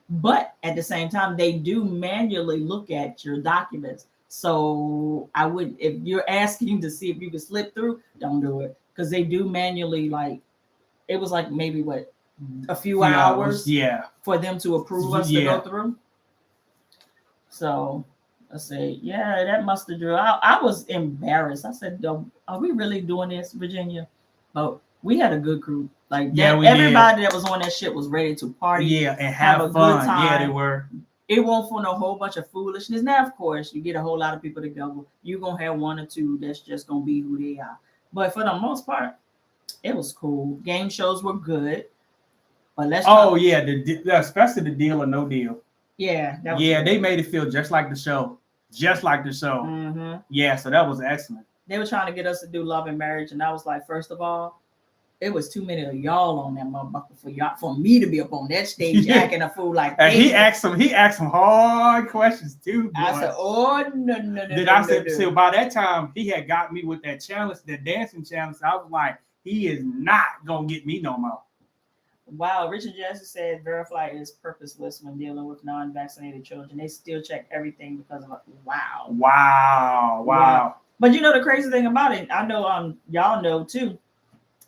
but at the same time, they do manually look at your documents. So I would, if you're asking to see if you can slip through, don't do it because they do manually. Like it was like maybe a few hours, for them to approve us to go through. So I say, that muster drill. I was embarrassed. I said, are we really doing this, Virginia? But we had a good crew. Like everybody that was on that shit was ready to party, and have a fun. Good time. Yeah, they were. It won't for no whole bunch of foolishness. Now, of course, you get a whole lot of people together. You're going to have 1 or 2 that's just going to be who they are. But for the most part, it was cool. Game shows were good. But especially the Deal or No Deal. Yeah. That was cool. They made it feel just like the show. Just like the show. Mm-hmm. Yeah, so that was excellent. They were trying to get us to do Love and Marriage. And I was like, first of all, it was too many of y'all on that motherfucker for me to be up on that stage acting a fool like that. He asked some hard questions too. Boy. I said, "Oh no." So by that time he had got me with that challenge, that dancing challenge. I was like, he is not gonna get me no more. Wow, Richard Jesse said Verify is purposeless when dealing with non-vaccinated children. They still check everything because of Wow. But you know the crazy thing about it, I know y'all know too.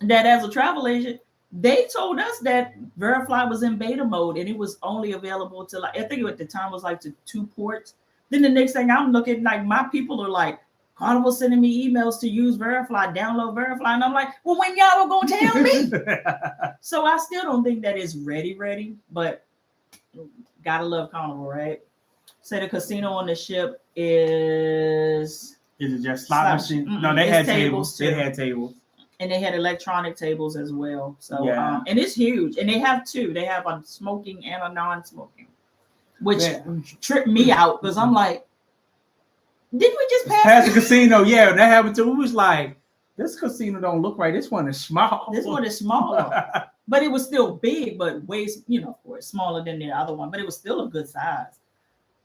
That as a travel agent, they told us that Verify was in beta mode and it was only available to I think at the time was like to 2 ports. Then the next thing I'm looking, like my people are like, Carnival sending me emails to use Verify, download Verify. And I'm like, well, when y'all are going to tell me? So I still don't think that is ready, but gotta love Carnival, right? Say the casino on the ship is it just slot machine? No, they had tables. They had tables. And they had electronic tables as well. So, and it's huge. And they have 2. They have a smoking and a non-smoking, which tripped me out because I'm like, didn't we just pass the casino? Yeah, that happened too. It was like, this casino don't look right. This one is small. This one is smaller. But it was still big, but way, of course, smaller than the other one. But it was still a good size.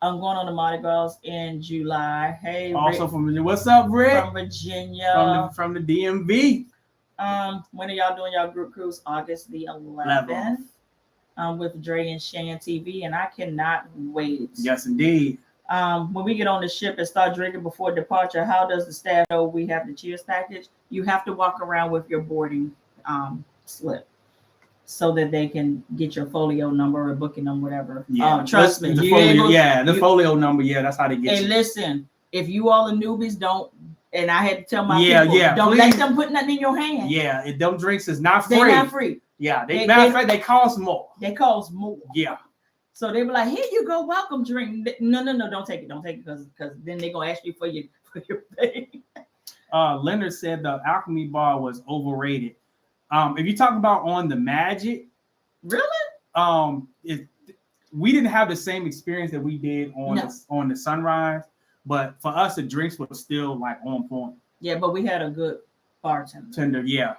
I'm going on the Mardi Gras in July. Hey, also Rick, from Virginia. What's up, Rick? From Virginia. From the DMV. When are y'all doing y'all group cruise? August the 11th. With Dre and Shan TV, and I cannot wait. Yes, indeed. When we get on the ship and start drinking before departure, how does the staff know we have the cheers package? You have to walk around with your boarding slip so that they can get your folio number or booking number, whatever. Yeah, trust me. The folio number. Yeah, that's how they get. And you. Listen, if you all are newbies, don't. And I had to tell my people, don't please. Let them put nothing in your hand. Yeah, them drinks is not free. They're not free. Yeah, they cost more. They cost more. Yeah. So they were like, here you go, welcome drink. No, don't take it. Don't take it because then they're going to ask you for your pay. Leonard said the Alchemy Bar was overrated. If you're talking about on the Magic. Really? We didn't have the same experience that we did on the Sunrise. But for us, the drinks were still like on point. Yeah, but we had a good bartender. Yeah.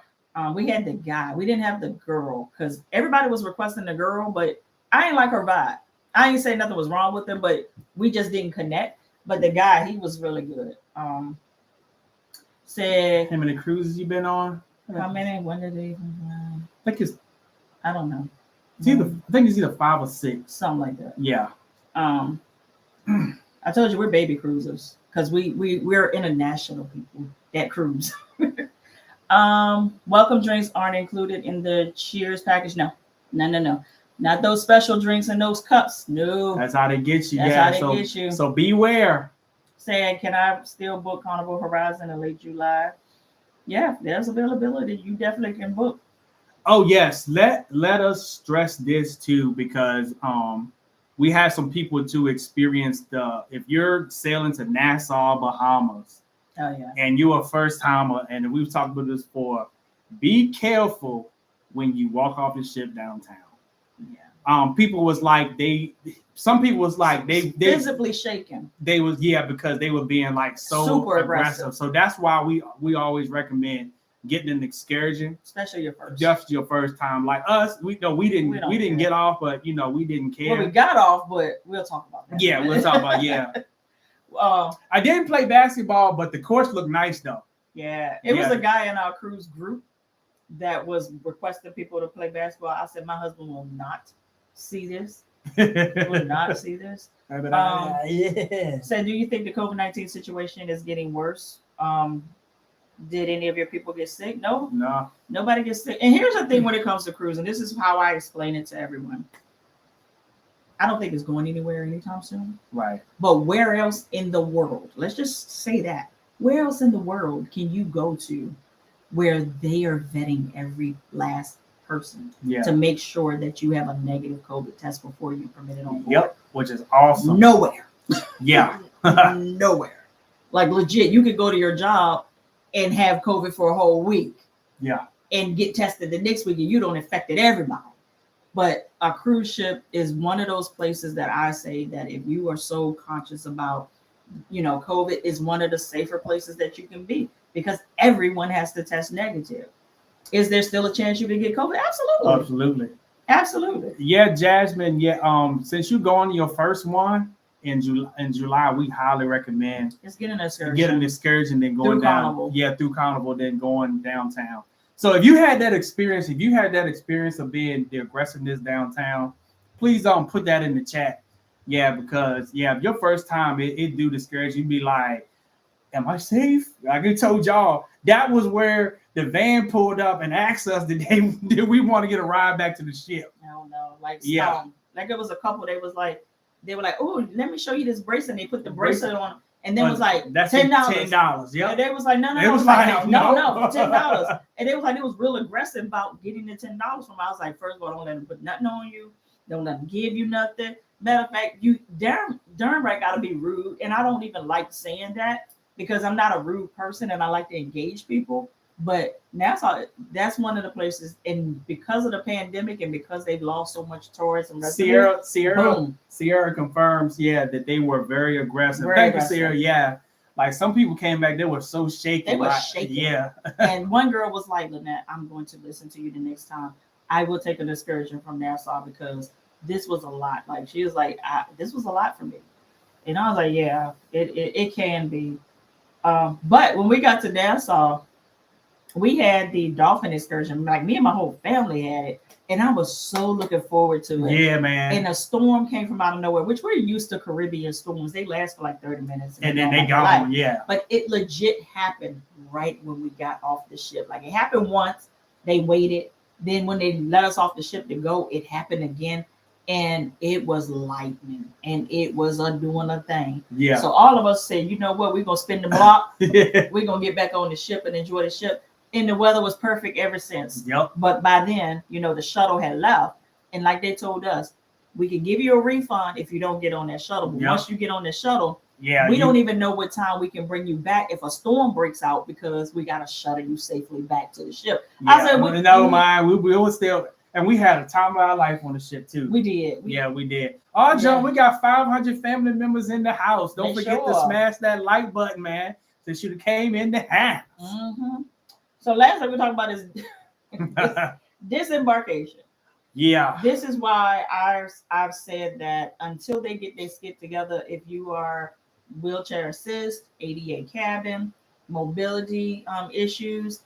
We had the guy. We didn't have the girl because everybody was requesting the girl, but I ain't like her vibe. I ain't say nothing was wrong with him, but we just didn't connect. But the guy, he was really good. Said how many cruises you been on? How many? When did they even? I don't know. I think it's either 5 or 6. Something like that. Yeah. I told you we're baby cruisers because we're international people that cruise. Welcome drinks aren't included in the cheers package. No. Not those special drinks and those cups. No. That's how they get you. That's how they get you. So beware. Saying, can I still book Carnival Horizon in late July? Yeah, there's availability. You definitely can book. Oh yes, let us stress this too, because we have some people to experience if you're sailing to Nassau, Bahamas. Oh yeah. And you're a first timer, and we've talked about this before. Be careful when you walk off the ship downtown. Yeah. People was like some people was like they visibly shaking. They was because they were being like so super aggressive. So that's why we always recommend getting an excursion, especially your first. Just your first time. Like us, we didn't get off, but we didn't care. Well, we got off, but we'll talk about that. Yeah, we'll talk about I didn't play basketball, but the course looked nice though. Yeah, it was a guy in our cruise group that was requesting people to play basketball. I said my husband will not see this. Will not see this. So, do you think the COVID-19 situation is getting worse? Did any of your people get sick? No, nobody gets sick. And here's the thing: when it comes to cruising, this is how I explain it to everyone. I don't think it's going anywhere anytime soon. Right. But where else in the world? Let's just say that. Where else in the world can you go to where they are vetting every last person to make sure that you have a negative COVID test before you permit it on board? Yep, which is awesome. Nowhere. Yeah. Nowhere. Like legit, you could go to your job and have COVID for a whole week. Yeah. And get tested the next week and you don't infect everybody. But a cruise ship is one of those places that I say that if you are so conscious about, COVID is one of the safer places that you can be because everyone has to test negative. Is there still a chance you can get COVID? Absolutely. Yeah, Jasmine. Yeah. Since you go on your first one in July, we highly recommend get an excursion, then going down. Carnival. Yeah, through Carnival, then going downtown. So if you had that experience, of being the aggressiveness downtown, please put that in the chat. Yeah, because if your first time it do discourage you, be like, am I safe? Like I told y'all, that was where the van pulled up and asked us did we want to get a ride back to the ship? No. Like it was a couple, they were like, oh, let me show you this bracelet. And they put the bracelet on. And then it was like $10. $10. Yeah. And they was like, no. It was like, no, $10. And they was like, it was real aggressive about getting the $10 from. I was like, first of all, don't let them put nothing on you. Don't let them give you nothing. Matter of fact, you darn right gotta be rude. And I don't even like saying that because I'm not a rude person and I like to engage people. But Nassau, that's one of the places, and because of the pandemic and because they've lost so much tourism, Sierra confirms, that they were very aggressive. Thank you, Sierra. Yeah, like some people came back, they were so shaky. They were shaking. Yeah. And one girl was like, Lynette, I'm going to listen to you the next time. I will take an excursion from Nassau because this was a lot. Like she was like, this was a lot for me, and I was like, yeah, it can be. But when we got to Nassau, we had the dolphin excursion. Like me and my whole family had it, and I was so looking forward to it. Yeah, man. And a storm came from out of nowhere, which we're used to Caribbean storms. They last for like 30 minutes, and then they gone. Yeah. But it legit happened right when we got off the ship. Like it happened once. They waited. Then when they let us off the ship to go, it happened again. And it was lightning, and it was doing a thing. Yeah. So all of us said, you know what? We're gonna spin the block. We're gonna get back on the ship and enjoy the ship. And the weather was perfect ever since. Yep. But by then, the shuttle had left, and like they told us, we can give you a refund if you don't get on that shuttle. But once you get on the shuttle, we don't even know what time we can bring you back if a storm breaks out because we gotta shuttle you safely back to the ship. Yeah. I said, never mind. We were still. And we had a time of our life on the ship too. We did. We did. Oh, John, we got 500 family members in the house. Don't forget to smash that like button, man. Since you came in the house. Mm-hmm. So last time we talked about is disembarkation. Yeah. This is why I've said that until they get their skit together, if you are wheelchair assist, ADA cabin, mobility issues,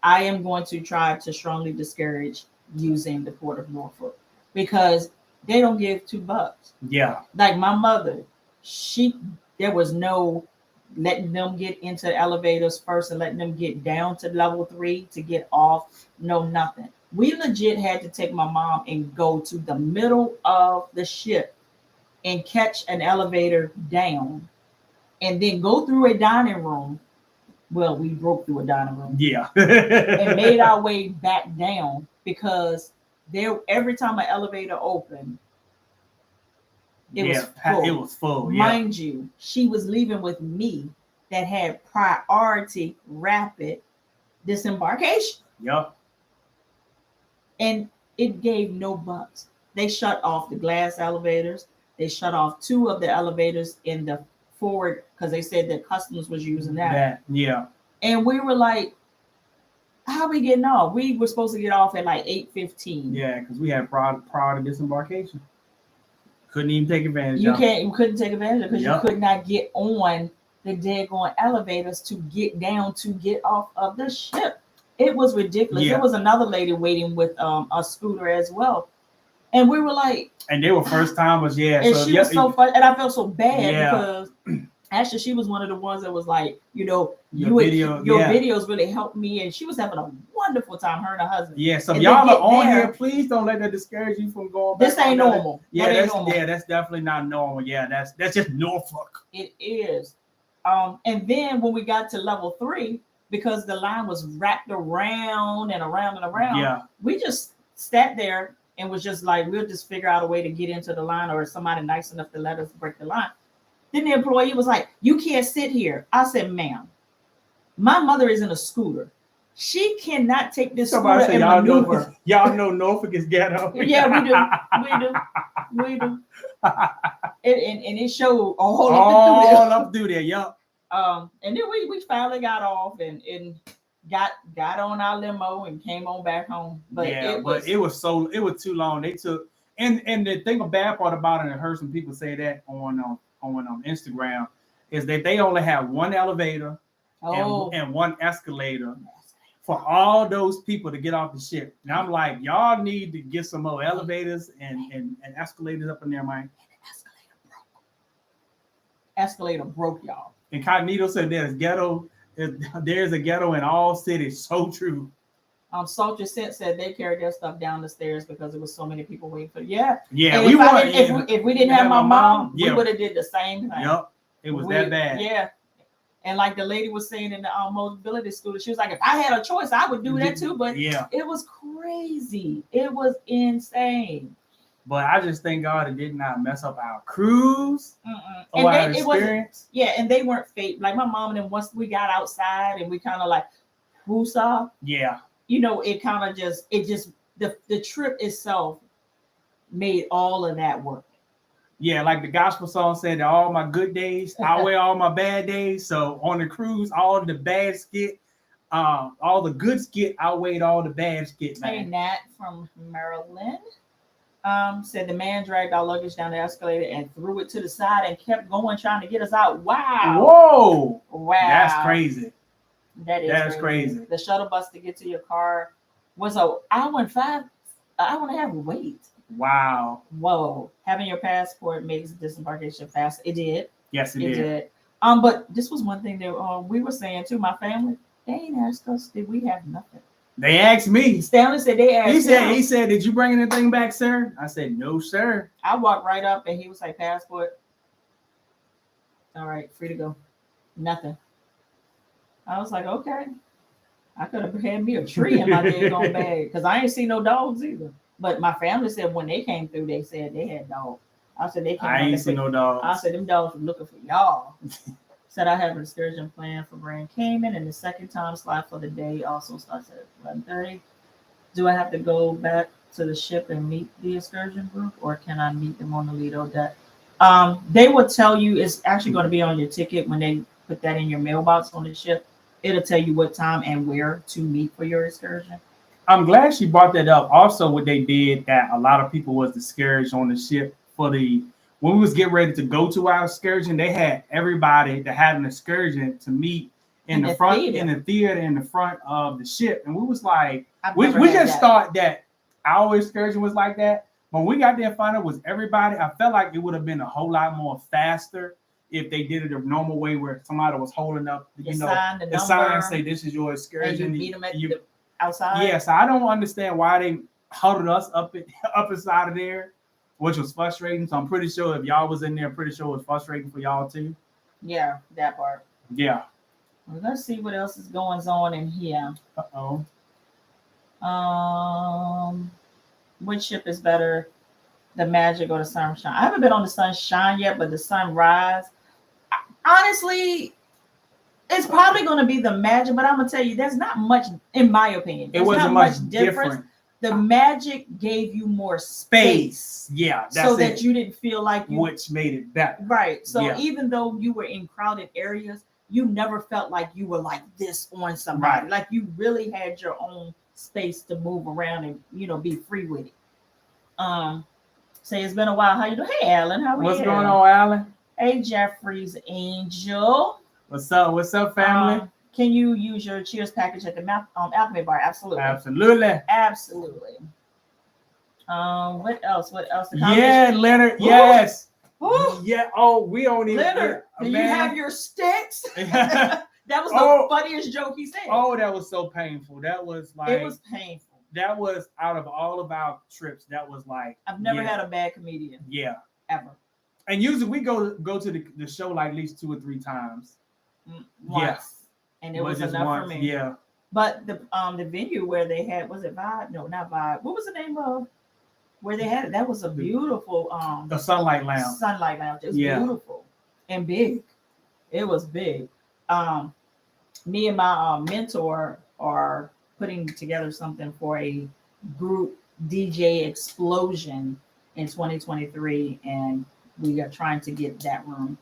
I am going to try to strongly discourage using the Port of Norfolk because they don't give $2. Yeah. Like my mother, there was no letting them get into the elevators first and letting them get down to level 3 to get off. No, nothing. We legit had to take my mom and go to the middle of the ship and catch an elevator down and then go through a dining room. Well, we broke through a dining room. Yeah. And made our way back down because every time an elevator opened, it was full. Mind you, she was leaving with me that had priority rapid disembarkation. Yep. And it gave no bucks. They shut off the glass elevators. They shut off 2 of the elevators in the forward because they said that customers was using that. Yeah. And we were like, how are we getting off? We were supposed to get off at like 8:15. Yeah, because we had prior to disembarkation. Couldn't even take advantage. You couldn't take advantage because you could not get on the daggone elevators to get down to get off of the ship. It was ridiculous. There was another lady waiting with a scooter as well. And we were like, and they were first timers, And she was so fun, and I felt so bad because actually she was one of the ones that was like, your videos really helped me, and she was having a wonderful time, her and her husband. Yeah, so and y'all are on here. Please don't let that discourage you from going back. This ain't normal. That's definitely not normal. Yeah, that's just Norfolk. It is. And then when we got to level 3, because the line was wrapped around and around and around, we just sat there and was just like, we'll just figure out a way to get into the line, or somebody nice enough to let us break the line. Then the employee was like, you can't sit here. I said, ma'am, my mother is in a scooter. She cannot take this scooter and maneuver. Y'all know Norfolk is ghetto. Yeah, we do. And it showed all up through there. Yup. And then we finally got off and got on our limo and came on back home. But it was too long. They took and the thing, a bad part about it, I heard some people say that on Instagram, is that they only have one elevator and one escalator for all those people to get off the ship. And I'm like, y'all need to get some more elevators and escalators up in there, man. Escalator broke, y'all. And Cognito said there's a ghetto in all cities. So true. Soldier Scent said they carried their stuff down the stairs because there was so many people waiting for. Yeah. If we didn't have my mom, we would have did the same thing. Yep. It was that bad. Yeah. And like the lady was saying in the mobility scooter, she was like, if I had a choice, I would do that too. But it was crazy. It was insane. But I just thank God it did not mess up our cruise or our experience. And they weren't fake. Like my mom and them, once we got outside and we kind of like woosah. Yeah. It kind of the trip itself made all of that work. Yeah, like the gospel song said, all my good days outweigh all my bad days. So on the cruise, all the bad skit, all the good skit outweighed all the bad skit. Hey, Nat from Maryland said the man dragged our luggage down the escalator and threw it to the side and kept going trying to get us out. Wow. Whoa. Wow. That's crazy. That's crazy. The shuttle bus to get to your car was an hour and a half wait. Wow. Whoa. Having your passport makes disembarkation fast. It did. Yes, it did. But this was one thing that we were saying too. My family, they ain't asked us, did we have nothing? They asked me. Stanley said they asked He said, did you bring anything back, sir? I said, no, sir. I walked right up and he was like, passport. All right, free to go. Nothing. I was like, okay. I could have had me a tree in my daggone bag because I ain't see no dogs either. But my family said when they came through, they said they had dogs. I said they came. I ain't see no dogs. I said them dogs were looking for y'all. Said I have an excursion plan for Grand Cayman, and the second time slot for the day also starts at 11:30. Do I have to go back to the ship and meet the excursion group, or can I meet them on the Lido deck? They will tell you it's actually going to be on your ticket when they put that in your mailbox on the ship. It'll tell you what time and where to meet for your excursion. I'm glad she brought that up. Also, what they did that a lot of people was discouraged on the ship when we was getting ready to go to our excursion, they had everybody that had an excursion to meet in the theater in the front of the ship. And we was like, we just thought that our excursion was like that. When we got there and found out it was everybody, I felt like it would have been a whole lot more faster if they did it the normal way where somebody was holding up, the sign say this is your excursion. And you meet them at the outside. Yeah, so I don't understand why they huddled us up inside of there, which was frustrating. So I'm pretty sure if y'all was in there, I'm pretty sure it was frustrating for y'all too. Yeah, that part. Yeah. Well, let's see what else is going on in here. Which ship is better, the Magic or the Sunshine? I haven't been on the Sunshine yet, but the Sunrise. Honestly, it's probably going to be the Magic, but I'm going to tell you, there's not much, in my opinion. It wasn't much different. The Magic gave you more space. Yeah, that's so that you didn't feel like you... Which made it better. Right. So even though you were in crowded areas, you never felt like you were like this on somebody. Right. Like you really had your own space to move around and, be free with it. Say it's been a while. How you doing? Hey, Alan. How are you? What's going on, Alan? Hey, Jeffrey's Angel. What's up? What's up, family? Can you use your Cheers package at the Alchemy Bar? Absolutely. Absolutely. What else? Yeah, Leonard. Ooh. Yes. Ooh. Yeah. Oh, we don't even. Leonard, do you have your sticks? That was the funniest joke he said. Oh, that was so painful. That was like. It was painful. That was out of all of our trips. That was like. I've never had a bad comedian. Yeah. Ever. And usually we go to the show like at least 2 or 3 times. Once. Yeah. And it was enough for me. Yeah. But the venue where they had, was it Vibe? No, not Vibe. What was the name of where they had it? That was a beautiful the Sunlight Lounge. Sunlight Lounge. It was beautiful and big. It was big. Me and my mentor are putting together something for a group DJ explosion in 2023, and we are trying to get that room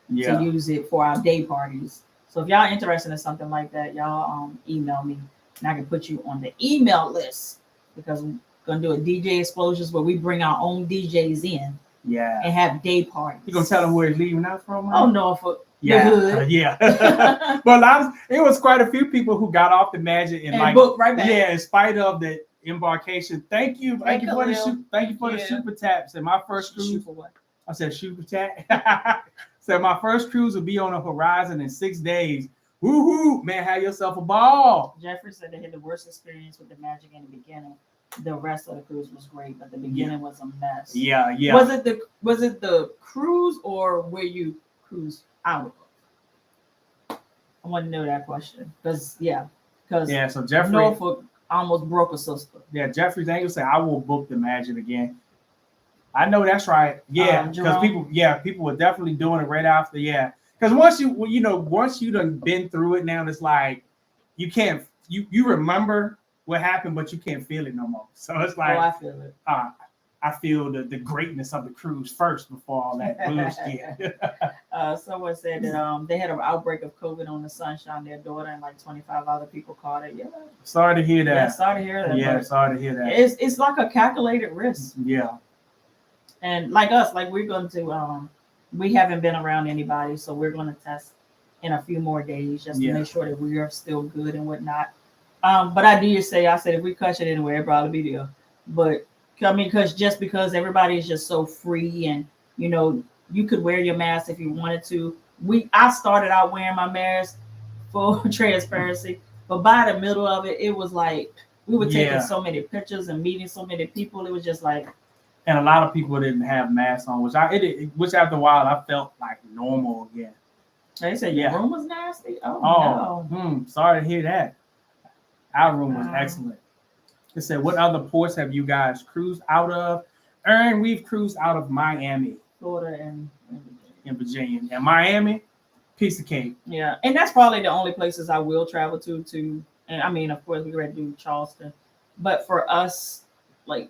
to use it for our day parties. So if y'all interested in something like that, y'all email me and I can put you on the email list, because we're gonna do a DJ explosions where we bring our own DJs in and have day parties. You gonna tell them where it's leaving out from? Oh, Norfolk. Yeah. But it was quite a few people who got off the Magic and like booked right back. Yeah, in spite of the Embarkation. Thank you for the super taps. And my first cruise. Shoot for what? I said super tap. So my first cruise will be on the horizon in 6 days. Woohoo, man, have yourself a ball. Jeffrey said they had the worst experience with the Magic in the beginning. The rest of the cruise was great, but the beginning was a mess. Yeah. Was it the cruise or where you cruise out of? I want to know that question. So Jeffrey Norfolk almost broke a sister. Yeah, Jeffrey's Angel said I will book the Magic again. I know that's right. Yeah, because people were definitely doing it right after. Yeah, because once you done been through it now, it's like you can't you remember what happened, but you can't feel it no more. So it's like I feel it. I feel the greatness of the cruise first before all that bullshit. Someone said that they had an outbreak of COVID on the Sunshine. Their daughter and like 25 other people caught it. Yeah. Sorry to hear that. Yeah, sorry to hear that. Yeah, sorry to hear that. It's like a calculated risk. Yeah. And like us, like we're going to, we haven't been around anybody, so we're going to test in a few more days just to make sure that we are still good and whatnot. But I said if we catch it anywhere, it'd probably be there. But I mean, because everybody is just so free, and you could wear your mask if you wanted to. I started out wearing my mask for transparency, but by the middle of it, it was like we were taking so many pictures and meeting so many people. It was just like. And a lot of people didn't have masks on, which after a while I felt like normal again. They said your room was nasty. Oh no. Sorry to hear that. Our room was excellent. They said, what other ports have you guys cruised out of? We've cruised out of Miami, Florida, and Virginia. And Miami, piece of cake. Yeah, and that's probably the only places I will travel to. And I mean, of course, we ready to do Charleston, but for us, like.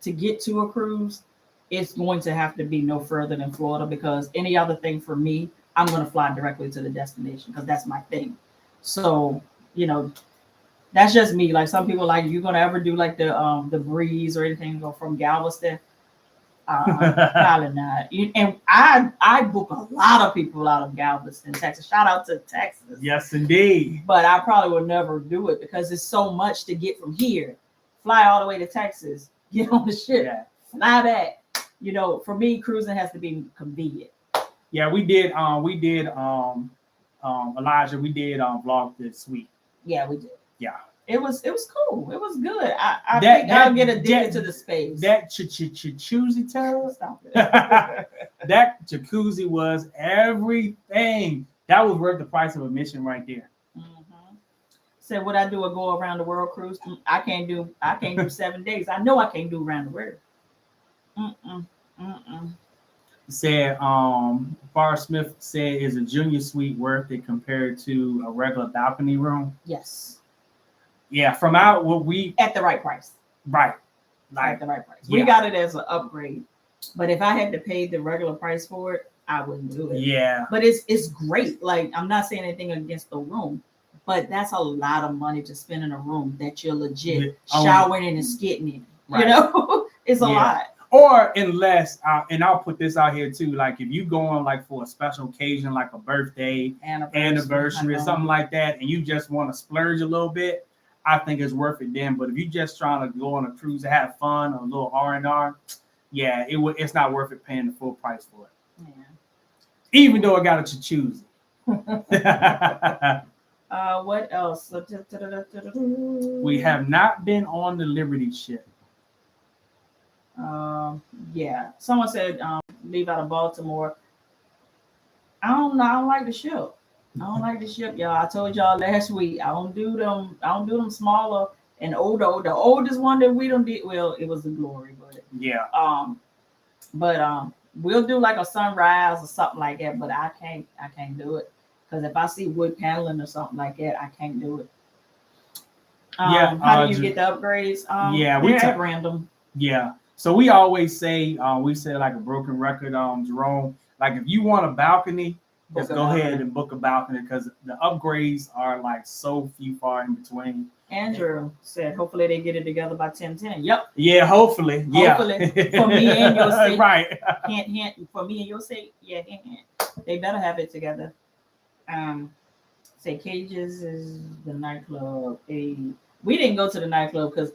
To get to a cruise, it's going to have to be no further than Florida, because any other thing for me, I'm going to fly directly to the destination because that's my thing. So, that's just me. Like some people like, you're going to ever do like the breeze or anything, go from Galveston? Probably not. And I book a lot of people out of Galveston, Texas. Shout out to Texas. Yes, indeed. But I probably would never do it because it's so much to get from here. Fly all the way to Texas. Get on the ship, fly back. You know, for me, cruising has to be convenient. Yeah, we did Elijah, we did vlog this week. Yeah, we did. Yeah. It was cool. It was good. I think I'll get addicted to the space. That jacuzzi tub. Stop it. That jacuzzi was everything. That was worth the price of admission right there. Mm-hmm. Said, would I do a go around the world cruise? I can't do 7 days. I know I can't do around the world. Said Bar Smith said, is a junior suite worth it compared to a regular balcony room? Yes. Yeah, from out what we at the right price. Right. Like, at the right price. Yeah. We got it as an upgrade. But if I had to pay the regular price for it, I wouldn't do it. Yeah. But it's great. Like, I'm not saying anything against the room, but that's a lot of money to spend in a room that you're legit showering in and skitting in. Right. You know, it's a lot. Or unless, and I'll put this out here too, like if you going like for a special occasion, like a birthday, anniversary or something like that, and you just want to splurge a little bit, I think it's worth it then. But if you just trying to go on a cruise to have fun or a little R&R, yeah, it's not worth it paying the full price for it. Yeah. Even though I got to choose it. What else? We have not been on the Liberty ship. Yeah. Someone said leave out of Baltimore. I don't know. I don't like the ship. I don't like the ship, y'all. I told y'all last week. I don't do them smaller and older. The oldest one that we don't did, well, it was the Glory, but yeah. We'll do like a sunrise or something like that. But I can't do it because if I see wood paneling or something like that, I can't do it. How do you get the upgrades? We at random. Yeah. So we always say, we said like a broken record, Jerome. Like if you want a balcony, just go ahead and book a balcony because the upgrades are like so few far in between. Andrew said, hopefully they get it together by 10:10. Yep. Yeah, hopefully. Yeah. Hopefully. For me and your sake. Right. Hint. For me and your sake. Yeah, hint. They better have it together. Say Cages is the nightclub. We didn't go to the nightclub because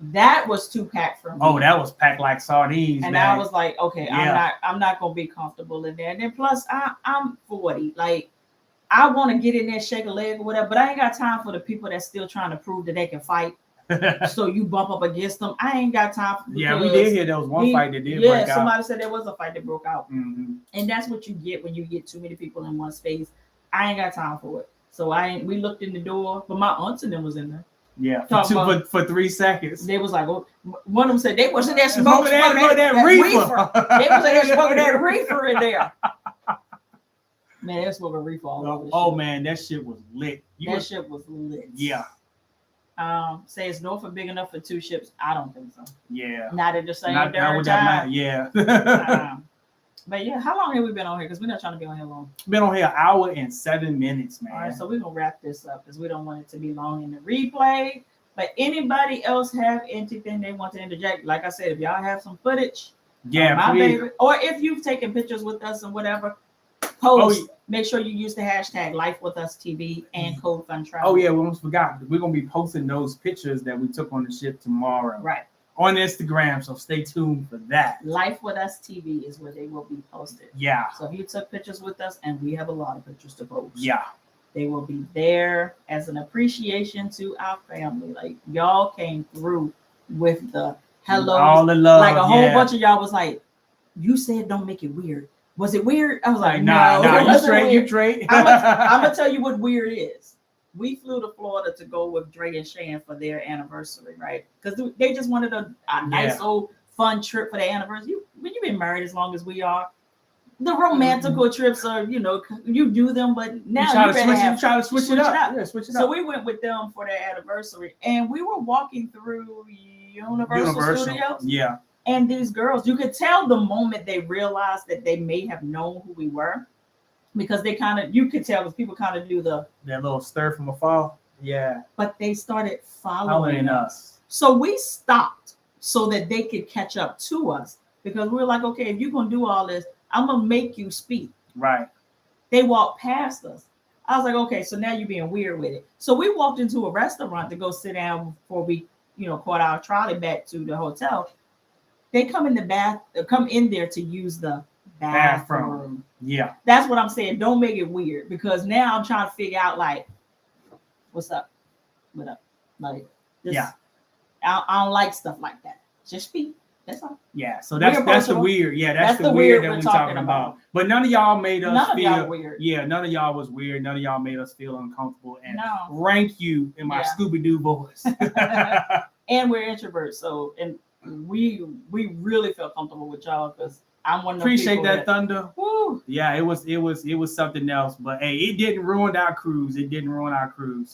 that was too packed for me. Oh, that was packed like sardines. And man. I was like, okay, yeah. I'm not gonna be comfortable in there. And then plus I'm 40. Like I want to get in there, shake a leg or whatever, but I ain't got time for the people that's still trying to prove that they can fight. So you bump up against them. I ain't got time for Yeah, we did hear there was one fight that did break out. Yeah, somebody said there was a fight that broke out. Mm-hmm. And that's what you get when you get too many people in one space. I ain't got time for it. So we looked in the door, but my aunt and them was in there. Yeah, for 3 seconds. They was like, oh, one of them said they wasn't there smoking that reefer. They wasn't there smoking that reefer in there. Man, they was smoking reefer all over the ship. Man, that shit was lit. Shit was lit. Yeah. Say is Norfolk big enough for 2 ships? I don't think so. Yeah. Not at the same time. Yeah. But yeah, how long have we been on here? Because we're not trying to be on here long. Been on here 1 hour and 7 minutes, man. All right, so we're gonna wrap this up because we don't want it to be long in the replay. But anybody else have anything they want to interject? Like I said, if y'all have some footage, my favorite, or if you've taken pictures with us and whatever, post. Make sure you use the hashtag LifeWithUsTV and code Fun Travel. Oh yeah, we almost forgot. We're gonna be posting those pictures that we took on the ship tomorrow. Right. On Instagram, so stay tuned for that. LifeWithUsTV is where they will be posted. Yeah. So if you took pictures with us, and we have a lot of pictures to post. Yeah. They will be there as an appreciation to our family. Like y'all came through with the hello, all the love. Like a whole bunch of y'all was like, "You said don't make it weird." Was it weird? I was like, "No, you straight. I'm gonna tell you what weird is. We flew to Florida to go with Dre and Shan for their anniversary, right? Because they just wanted a nice old fun trip for their anniversary. When you've been married as long as we are, the romantical trips are, you do them, but now you try to switch it up. Yeah, switch it up. So we went with them for their anniversary, and we were walking through Universal Studios. Yeah. And these girls, you could tell the moment they realized that they may have known who we were. Because you could tell because people kind of do that little stir from afar. Yeah. But they started following us. So we stopped so that they could catch up to us because we were like, okay, if you're going to do all this, I'm going to make you speak. Right. They walked past us. I was like, okay, so now you're being weird with it. So we walked into a restaurant to go sit down before we, caught our trolley back to the hotel. they come in there to use the bathroom. Yeah. That's what I'm saying. Don't make it weird, because now I'm trying to figure out, like, what's up? What up? Like, this, yeah. I don't like stuff like that. Just speak. That's all. Yeah. So that's the weird. Yeah, that's the weird that we're talking about. But none of y'all made us feel weird. Yeah, none of y'all was weird. None of y'all made us feel uncomfortable. And rank you in my Scooby-Doo voice. And we're introverts, so and we really felt comfortable with y'all, because I'm one of those appreciate that thunder. Woo. Yeah, it was something else. But hey, it didn't ruin our cruise.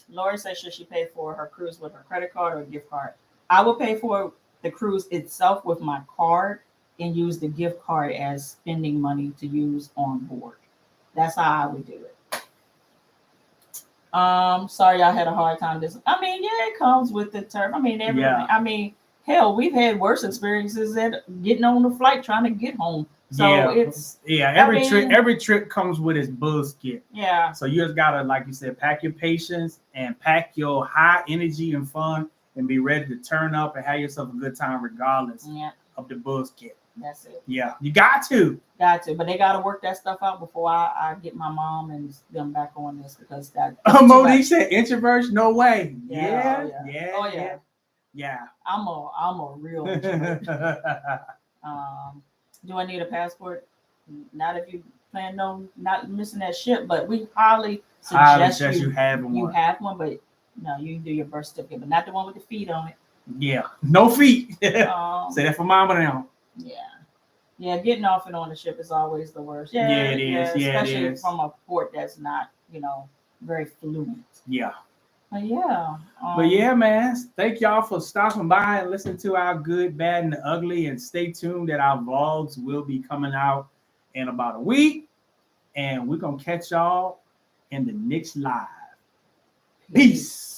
Lori said, should she pay for her cruise with her credit card or gift card? I will pay for the cruise itself with my card and use the gift card as spending money to use on board. That's how I would do it. Sorry, I had a hard time. I mean, yeah, it comes with the term. I mean, everything. I mean, hell, we've had worse experiences at getting on the flight trying to get home. So every trip comes with its buzz kit. Yeah. So you just gotta, like you said, pack your patience and pack your high energy and fun, and be ready to turn up and have yourself a good time regardless of the buzz kit. That's it. Yeah, you got to. But they got to work that stuff out before I get my mom and them back on this, because that. Monique said introverts, no way. Yeah. I'm a real introvert. Do I need a passport? Not if you plan on not missing that ship, but we highly suggest you have one, but no, you can do your birth certificate, but not the one with the feet on it. Yeah, no feet. Say that for mama now. Yeah, getting off and on the ship is always the worst. Yeah, it is. Especially from a port that's not, very fluent. Yeah. But yeah. But yeah, man. Thank y'all for stopping by and listening to our good, bad, and ugly. And stay tuned that our vlogs will be coming out in about a week. And we're going to catch y'all in the next live. Peace.